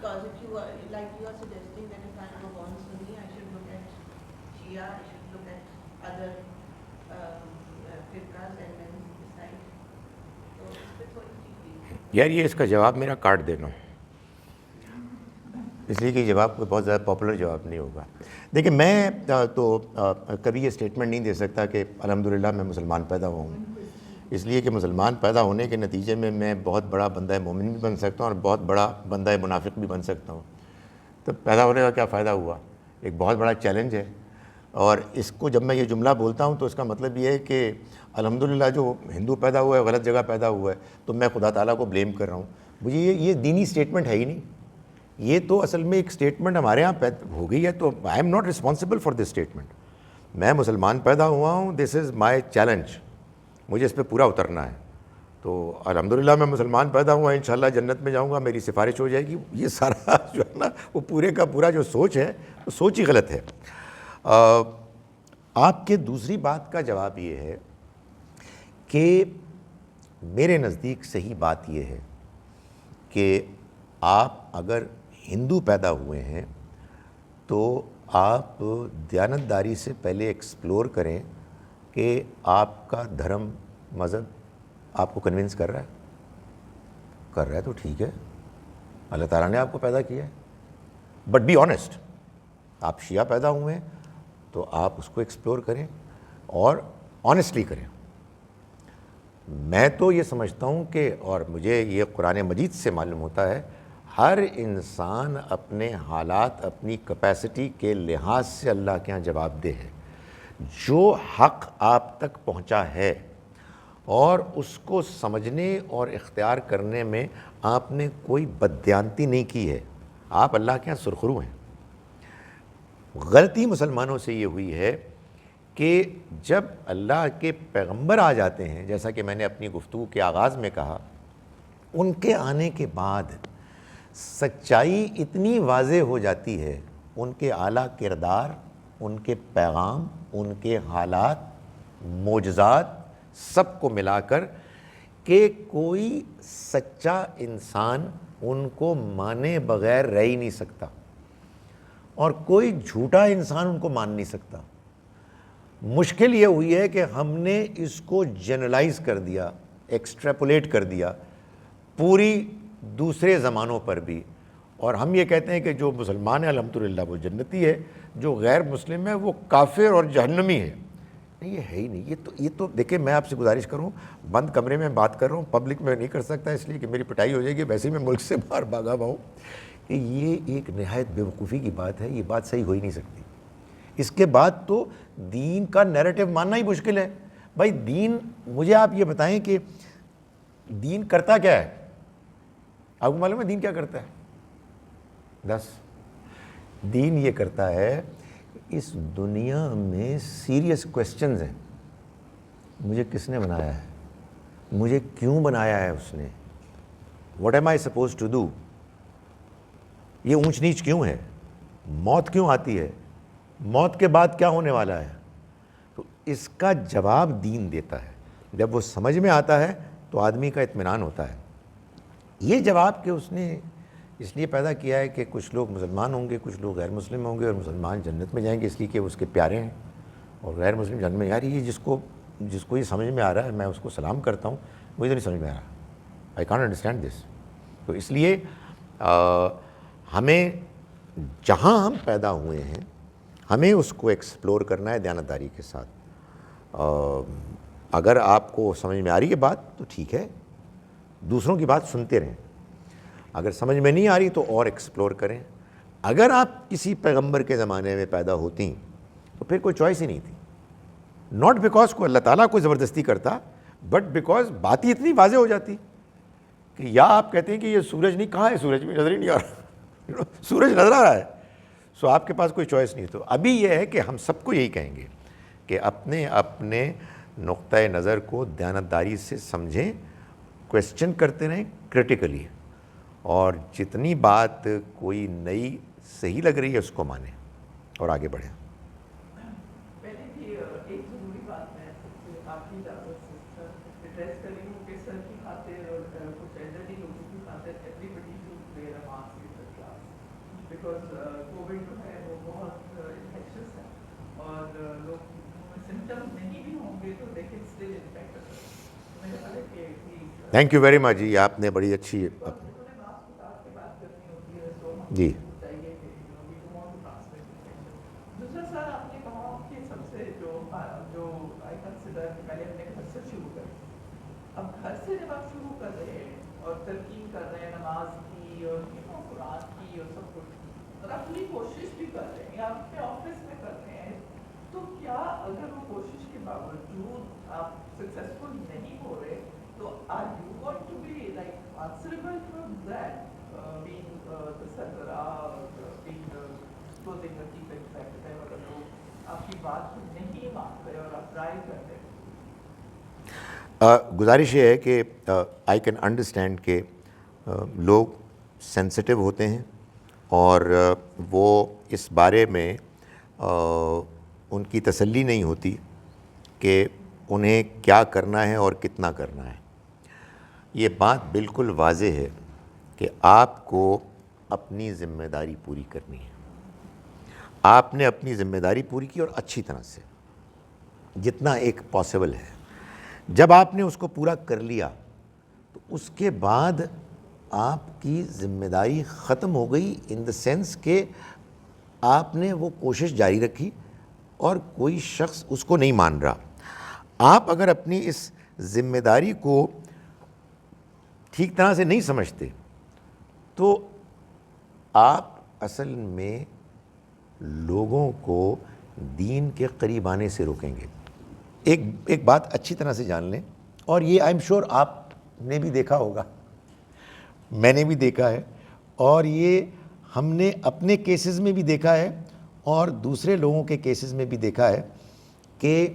Because if you are, like you are suggesting that if I am a born Sunni, I should look at Shia, I should look at other firqas and then decide. So اس پہ تھوڑی سی یار یہ اس کا جواب میرا کاٹ دینا, اس لیے کہ جواب کوئی بہت زیادہ پاپولر جواب نہیں ہوگا. دیکھیں میں تو کبھی یہ اسٹیٹمنٹ نہیں دے سکتا کہ الحمدللہ میں مسلمان پیدا ہوا ہوں, اس لیے کہ مسلمان پیدا ہونے کے نتیجے میں میں بہت بڑا بندہ مومن بھی بن سکتا ہوں اور بہت بڑا بندہ منافق بھی بن سکتا ہوں. تو پیدا ہونے کا کیا فائدہ ہوا؟ ایک بہت بڑا چیلنج ہے. اور اس کو جب میں یہ جملہ بولتا ہوں تو اس کا مطلب یہ ہے کہ الحمدللہ جو ہندو پیدا ہوا ہے, غلط جگہ پیدا ہوا ہے, تو میں خدا تعالیٰ کو بلیم کر رہا ہوں. مجھے یہ دینی اسٹیٹمنٹ ہے ہی نہیں. یہ تو اصل میں ایک اسٹیٹمنٹ ہمارے یہاں ہو گئی ہے, تو I am not responsible for this statement. میں مسلمان پیدا ہوا ہوں, دس از مائی چیلنج, مجھے اس پہ پورا اترنا ہے. تو الحمدللہ میں مسلمان پیدا ہوا, انشاءاللہ جنت میں جاؤں گا, میری سفارش ہو جائے گی. یہ سارا جو ہے نا وہ پورے کا پورا جو سوچ ہے وہ سوچ ہی غلط ہے. آپ کے دوسری بات کا جواب یہ ہے کہ میرے نزدیک صحیح بات یہ ہے کہ آپ اگر ہندو پیدا ہوئے ہیں تو آپ دیانتداری سے پہلے ایکسپلور کریں کہ آپ کا دھرم مذہب آپ کو کنونس کر رہا ہے تو ٹھیک ہے، اللہ تعالیٰ نے آپ کو پیدا کیا ہے، بٹ بی آنیسٹ. آپ شیعہ پیدا ہوئے ہیں تو آپ اس کو ایکسپلور کریں اور آنیسٹلی کریں. میں تو یہ سمجھتا ہوں کہ، اور مجھے یہ قرآن مجید سے معلوم ہوتا ہے، ہر انسان اپنے حالات، اپنی کیپیسٹی کے لحاظ سے اللہ کے ہاں جواب دہ ہے. جو حق آپ تک پہنچا ہے اور اس کو سمجھنے اور اختیار کرنے میں آپ نے کوئی بددیانتی نہیں کی ہے، آپ اللہ کے ہاں سرخرو ہیں. غلطی مسلمانوں سے یہ ہوئی ہے کہ جب اللہ کے پیغمبر آ جاتے ہیں، جیسا کہ میں نے اپنی گفتگو کے آغاز میں کہا، ان کے آنے کے بعد سچائی اتنی واضح ہو جاتی ہے، ان کے اعلیٰ کردار، ان کے پیغام، ان کے حالات، معجزات سب کو ملا کر، کہ کوئی سچا انسان ان کو مانے بغیر رہ ہی نہیں سکتا اور کوئی جھوٹا انسان ان کو مان نہیں سکتا. مشکل یہ ہوئی ہے کہ ہم نے اس کو جنرلائز کر دیا، ایکسٹریپولیٹ کر دیا پوری دوسرے زمانوں پر بھی، اور ہم یہ کہتے ہیں کہ جو مسلمان ہے الحمدللہ وہ جنتی ہے، جو غیر مسلم ہے وہ کافر اور جہنمی ہے. نہیں، یہ ہے ہی نہیں. یہ تو دیکھیں، میں آپ سے گزارش کروں، بند کمرے میں بات کر رہا ہوں، پبلک میں نہیں کر سکتا اس لیے کہ میری پٹائی ہو جائے گی، ویسے ہی میں ملک سے باہر بھاگا ہوا ہوں، کہ یہ ایک نہایت بیوقوفی کی بات ہے. یہ بات صحیح ہو ہی نہیں سکتی. اس کے بعد تو دین کا نیریٹو ماننا ہی مشکل ہے. بھائی دین، مجھے آپ یہ بتائیں کہ دین کرتا کیا ہے؟ آپ کو معلوم ہے دین کیا کرتا ہے؟ دین یہ کرتا ہے، اس دنیا میں سیریس کویسچنز ہیں. مجھے کس نے بنایا ہے؟ مجھے کیوں بنایا ہے اس نے؟ What am I suppose to do? یہ اونچ نیچ کیوں ہے؟ موت کیوں آتی ہے؟ موت کے بعد کیا ہونے والا ہے؟ تو اس کا جواب دین دیتا ہے. جب وہ سمجھ میں آتا ہے تو آدمی کا اطمینان ہوتا ہے. یہ جواب کہ اس نے اس لیے پیدا کیا ہے کہ کچھ لوگ مسلمان ہوں گے، کچھ لوگ غیر مسلم ہوں گے، اور مسلمان جنت میں جائیں گے اس لیے کہ اس کے پیارے ہیں، اور غیر مسلم جنت میں. یار یہ جس کو یہ سمجھ میں آ رہا ہے، میں اس کو سلام کرتا ہوں. مجھے تو نہیں سمجھ میں آ رہا. I can't understand this. تو اس لیے ہمیں جہاں ہم پیدا ہوئے ہیں ہمیں اس کو ایکسپلور کرنا ہے دیانتداری کے ساتھ. اگر آپ کو سمجھ میں آ رہی ہے بات تو ٹھیک ہے، دوسروں کی بات سنتے رہیں. اگر سمجھ میں نہیں آ رہی تو اور ایکسپلور کریں. اگر آپ کسی پیغمبر کے زمانے میں پیدا ہوتی تو پھر کوئی چوائس ہی نہیں تھی. ناٹ بیکاز کو اللہ تعالیٰ کو زبردستی کرتا، بٹ بیکاز بات ہی اتنی واضح ہو جاتی کہ یا آپ کہتے ہیں کہ یہ سورج نہیں، کہاں ہے سورج؟ بھی نظر ہی نہیں آ رہا. سورج نظر آ رہا ہے، سو آپ کے پاس کوئی چوائس نہیں. تو ابھی یہ ہے کہ ہم سب کو یہی کہیں گے کہ اپنے نقطۂ نظر کو دیانتداری سے سمجھیں، کویسچن کرتے رہیں کرٹیکلی، اور جتنی بات کوئی نئی صحیح لگ رہی ہے اس کو مانیں اور آگے بڑھیں. پہلے بھی ایک ضروری بات میں آپ کی اجازت سے ایڈریس کر رہی ہوں کہ سر کی خاطر اور کچھ ایلڈرلی لوگوں کی خاطر everybody should wear a mask in the class, because Covid جو ہے وہ بہت انفیکشس ہے اور لوگ سمٹمز نہیں بھی ہوں گے تو دے کین اسٹل انفیکٹ اس. میرے خیال ہے کہ تھینک یو ویری مچ جی، آپ نے بڑی اچھی جی. دوسرا سر آپ نے کہا کہ سب سے جو آئی کنسیڈر کہ پہلے ہم نے گھر سے شروع کریں. اب گھر سے جب آپ شروع کر رہے ہیں اور ترکیب کر رہے ہیں نماز کی اور قرآن کی اور سب کچھ، اور اپنی کوشش بھی کر رہے ہیں یا اپنے آفس میں کر رہے ہیں، تو کیا اگر وہ کوشش کے باوجود آپ سکسیزفل نہیں ہو رہے تو are you going to be like answerable for that being the سربراہ اور being closing the chief executive، اگر لوگ آپ کی بات کو نہیں مان رہے اور آپ ٹرائی کر رہے؟ گزارش یہ ہے کہ آئی کین انڈرسٹینڈ کہ لوگ سینسٹیو ہوتے ہیں اور وہ اس بارے میں ان کی تسلی نہیں ہوتی کہ انہیں کیا کرنا ہے اور کتنا کرنا ہے. یہ بات بالکل واضح ہے کہ آپ کو اپنی ذمہ داری پوری کرنی ہے. آپ نے اپنی ذمہ داری پوری کی اور اچھی طرح سے، جتنا ایک پاسبل ہے. جب آپ نے اس کو پورا کر لیا تو اس کے بعد آپ کی ذمہ داری ختم ہو گئی، ان دا سینس کہ آپ نے وہ کوشش جاری رکھی اور کوئی شخص اس کو نہیں مان رہا. آپ اگر اپنی اس ذمہ داری کو ٹھیک طرح سے نہیں سمجھتے تو آپ اصل میں لوگوں کو دین کے قریب آنے سے روکیں گے. ایک بات اچھی طرح سے جان لیں، اور یہ آئی ایم شیور آپ نے بھی دیکھا ہوگا، میں نے بھی دیکھا ہے، اور یہ ہم نے اپنے کیسز میں بھی دیکھا ہے اور دوسرے لوگوں کے کیسز میں بھی دیکھا ہے کہ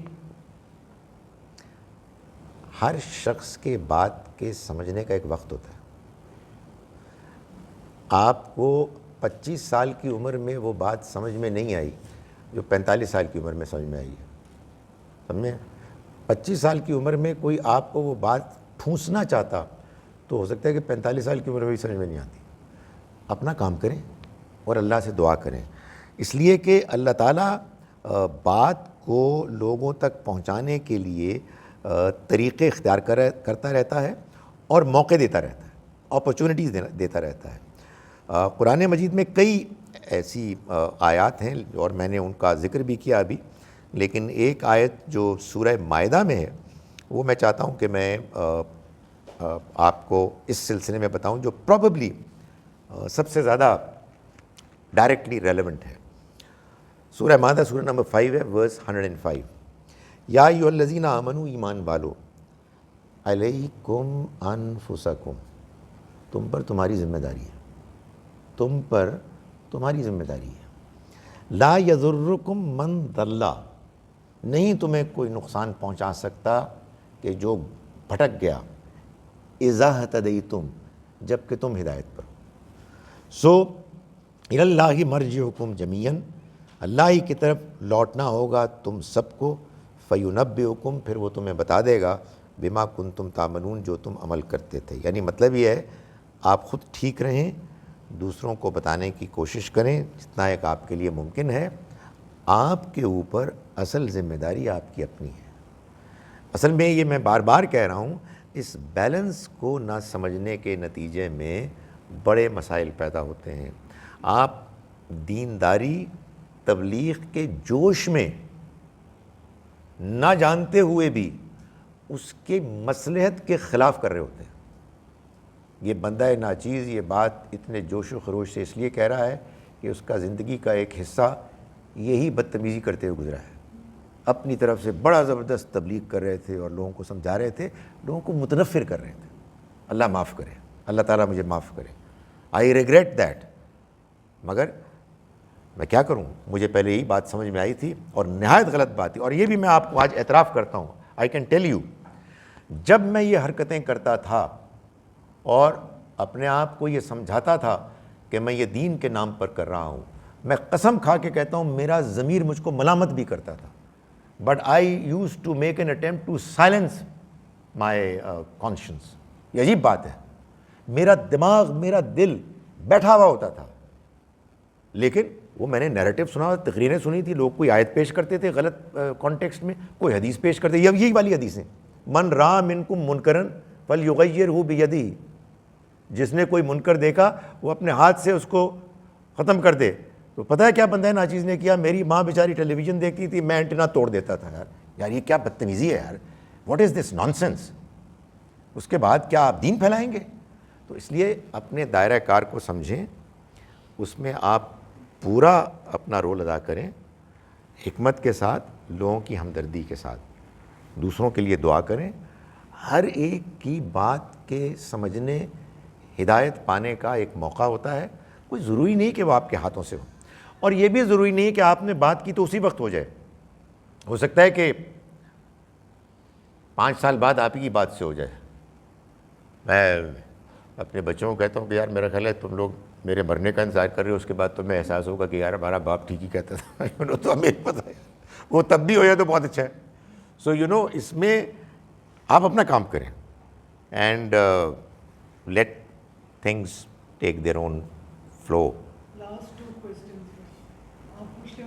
ہر شخص کے بات کے سمجھنے کا ایک وقت ہوتا ہے. آپ کو 25 سال کی عمر میں وہ بات سمجھ میں نہیں آئی جو 45 سال کی عمر میں سمجھ میں آئی ہے. سمجھیں، 25 سال کی عمر میں کوئی آپ کو وہ بات ٹھونسنا چاہتا تو ہو سکتا ہے کہ 45 سال کی عمر میں بھی سمجھ میں نہیں آتی. اپنا کام کریں اور اللہ سے دعا کریں، اس لیے کہ اللہ تعالیٰ بات کو لوگوں تک پہنچانے کے لیے طریقے اختیار کرتا رہتا ہے اور موقع دیتا رہتا ہے، اپرچونٹیز دیتا رہتا ہے. قرآن مجید میں کئی ایسی آیات ہیں اور میں نے ان کا ذکر بھی کیا ابھی، لیکن ایک آیت جو سورہ مائدہ میں ہے وہ میں چاہتا ہوں کہ میں آپ کو اس سلسلے میں بتاؤں، جو پروبیبلی سب سے زیادہ ڈائریکٹلی ریلیونٹ ہے. سورہ مائدہ سورہ نمبر 5 ہے، ورس 105. یا ایھا الذین آمنوا، ایمان والو، علیکم انفسکم، تم پر تمہاری ذمہ داری ہے، تم پر تمہاری ذمہ داری ہے. لا یضرکم من ضل، نہیں تمہیں کوئی نقصان پہنچا سکتا کہ جو بھٹک گیا، اذا اہتدیتم، جب کہ تم ہدایت پر. سو الی اللہ مرجعکم جمیعا، اللہ ہی کی طرف لوٹنا ہوگا تم سب کو. فینبئکم، پھر وہ تمہیں بتا دے گا، بما کنتم تعملون، جو تم عمل کرتے تھے. یعنی مطلب یہ ہے آپ خود ٹھیک رہیں، دوسروں کو بتانے کی کوشش کریں جتنا ایک آپ کے لیے ممکن ہے. آپ کے اوپر اصل ذمہ داری آپ کی اپنی ہے. اصل میں یہ میں بار بار کہہ رہا ہوں، اس بیلنس کو نہ سمجھنے کے نتیجے میں بڑے مسائل پیدا ہوتے ہیں. آپ دینداری تبلیغ کے جوش میں نہ جانتے ہوئے بھی اس کے مصلحت کے خلاف کر رہے ہوتے ہیں. یہ بندہ ناچیز یہ بات اتنے جوش و خروش سے اس لیے کہہ رہا ہے کہ اس کا زندگی کا ایک حصہ یہی بدتمیزی کرتے ہوئے گزرا ہے. اپنی طرف سے بڑا زبردست تبلیغ کر رہے تھے اور لوگوں کو سمجھا رہے تھے، لوگوں کو متنفر کر رہے تھے. اللہ معاف کرے، اللہ تعالیٰ مجھے معاف کرے. آئی ریگریٹ دیٹ. مگر میں کیا کروں، مجھے پہلے یہی بات سمجھ میں آئی تھی اور نہایت غلط بات تھی. اور یہ بھی میں آپ کو آج اعتراف کرتا ہوں، آئی کین ٹیل یو، جب میں یہ حرکتیں کرتا تھا اور اپنے آپ کو یہ سمجھاتا تھا کہ میں یہ دین کے نام پر کر رہا ہوں، میں قسم کھا کے کہتا ہوں میرا ضمیر مجھ کو ملامت بھی کرتا تھا. But I use to make an attempt to silence my conscience. یہ عجیب بات ہے، میرا دماغ میرا دل بیٹھا ہوا ہوتا تھا، لیکن وہ میں نے نیریٹو سنا، تقریریں سنی تھی، لوگ کوئی آیت پیش کرتے تھے غلط کانٹیکسٹ میں، کوئی حدیث پیش کرتے، یہی والی حدیثیں، من رأى منکم منکرا فلیغیرہ بیدہ، جس نے کوئی منکر دیکھا وہ اپنے ہاتھ سے اس کو ختم کر دے. تو پتہ ہے کیا بندہ ناچیز نے کیا؟ میری ماں بیچاری ٹیلی ویژن دیکھتی تھی، میں اینٹنا توڑ دیتا تھا. یار یہ کیا بدتمیزی ہے یار، what is this nonsense. اس کے بعد کیا آپ دین پھیلائیں گے؟ تو اس لیے اپنے دائرہ کار کو سمجھیں، اس میں آپ پورا اپنا رول ادا کریں، حکمت کے ساتھ، لوگوں کی ہمدردی کے ساتھ، دوسروں کے لیے دعا کریں. ہر ایک کی بات کے سمجھنے، ہدایت پانے کا ایک موقع ہوتا ہے. کوئی ضروری نہیں کہ وہ آپ کے ہاتھوں سے ہو، اور یہ بھی ضروری نہیں کہ آپ نے بات کی تو اسی وقت ہو جائے. ہو سکتا ہے کہ 5 سال بعد آپ ہی کی بات سے ہو جائے. میں اپنے بچوں کو کہتا ہوں کہ یار میرا خیال ہے تم لوگ میرے مرنے کا انتظار کر رہے ہو، اس کے بعد تمہیں احساس ہوگا کہ یار ہمارا باپ ٹھیک ہی کہتا تھا. تو ہمیں پتہ ہے، وہ تب بھی ہو جائے تو بہت اچھا ہے. سو اس میں آپ اپنا کام کریں and let things take their own flow. Last two questions. آپ پوچھ لیں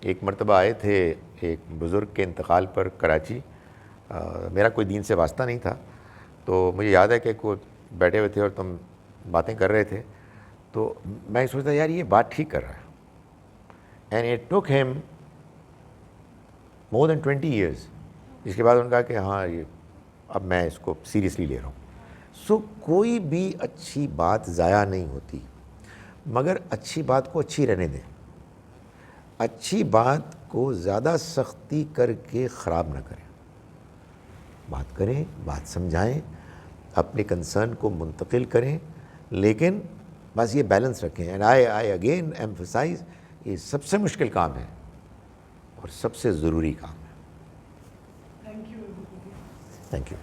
ایک مرتبہ آئے تھے ایک بزرگ کے انتقال پر کراچی. میرا کوئی دین سے واسطہ نہیں تھا, تو مجھے یاد ہے کہ کوئی بیٹھے ہوئے تھے اور تم باتیں کر رہے تھے, تو میں سوچتا یار یہ بات ٹھیک کر رہا ہے. And it took him more than 20 years. اس کے بعد انہوں نے کہا کہ ہاں یہ اب میں اس کو سیریسلی لے رہا ہوں. سو کوئی بھی اچھی بات ضائع نہیں ہوتی, مگر اچھی بات کو اچھی رہنے دیں. اچھی بات کو زیادہ سختی کر کے خراب نہ کریں. بات کریں, بات سمجھائیں, اپنے کنسرن کو منتقل کریں, لیکن بس یہ بیلنس رکھیں. اینڈ آئی اگین ایمفسائز, یہ سب سے مشکل کام ہے اور سب سے ضروری کام ہے. Thank you. Thank you.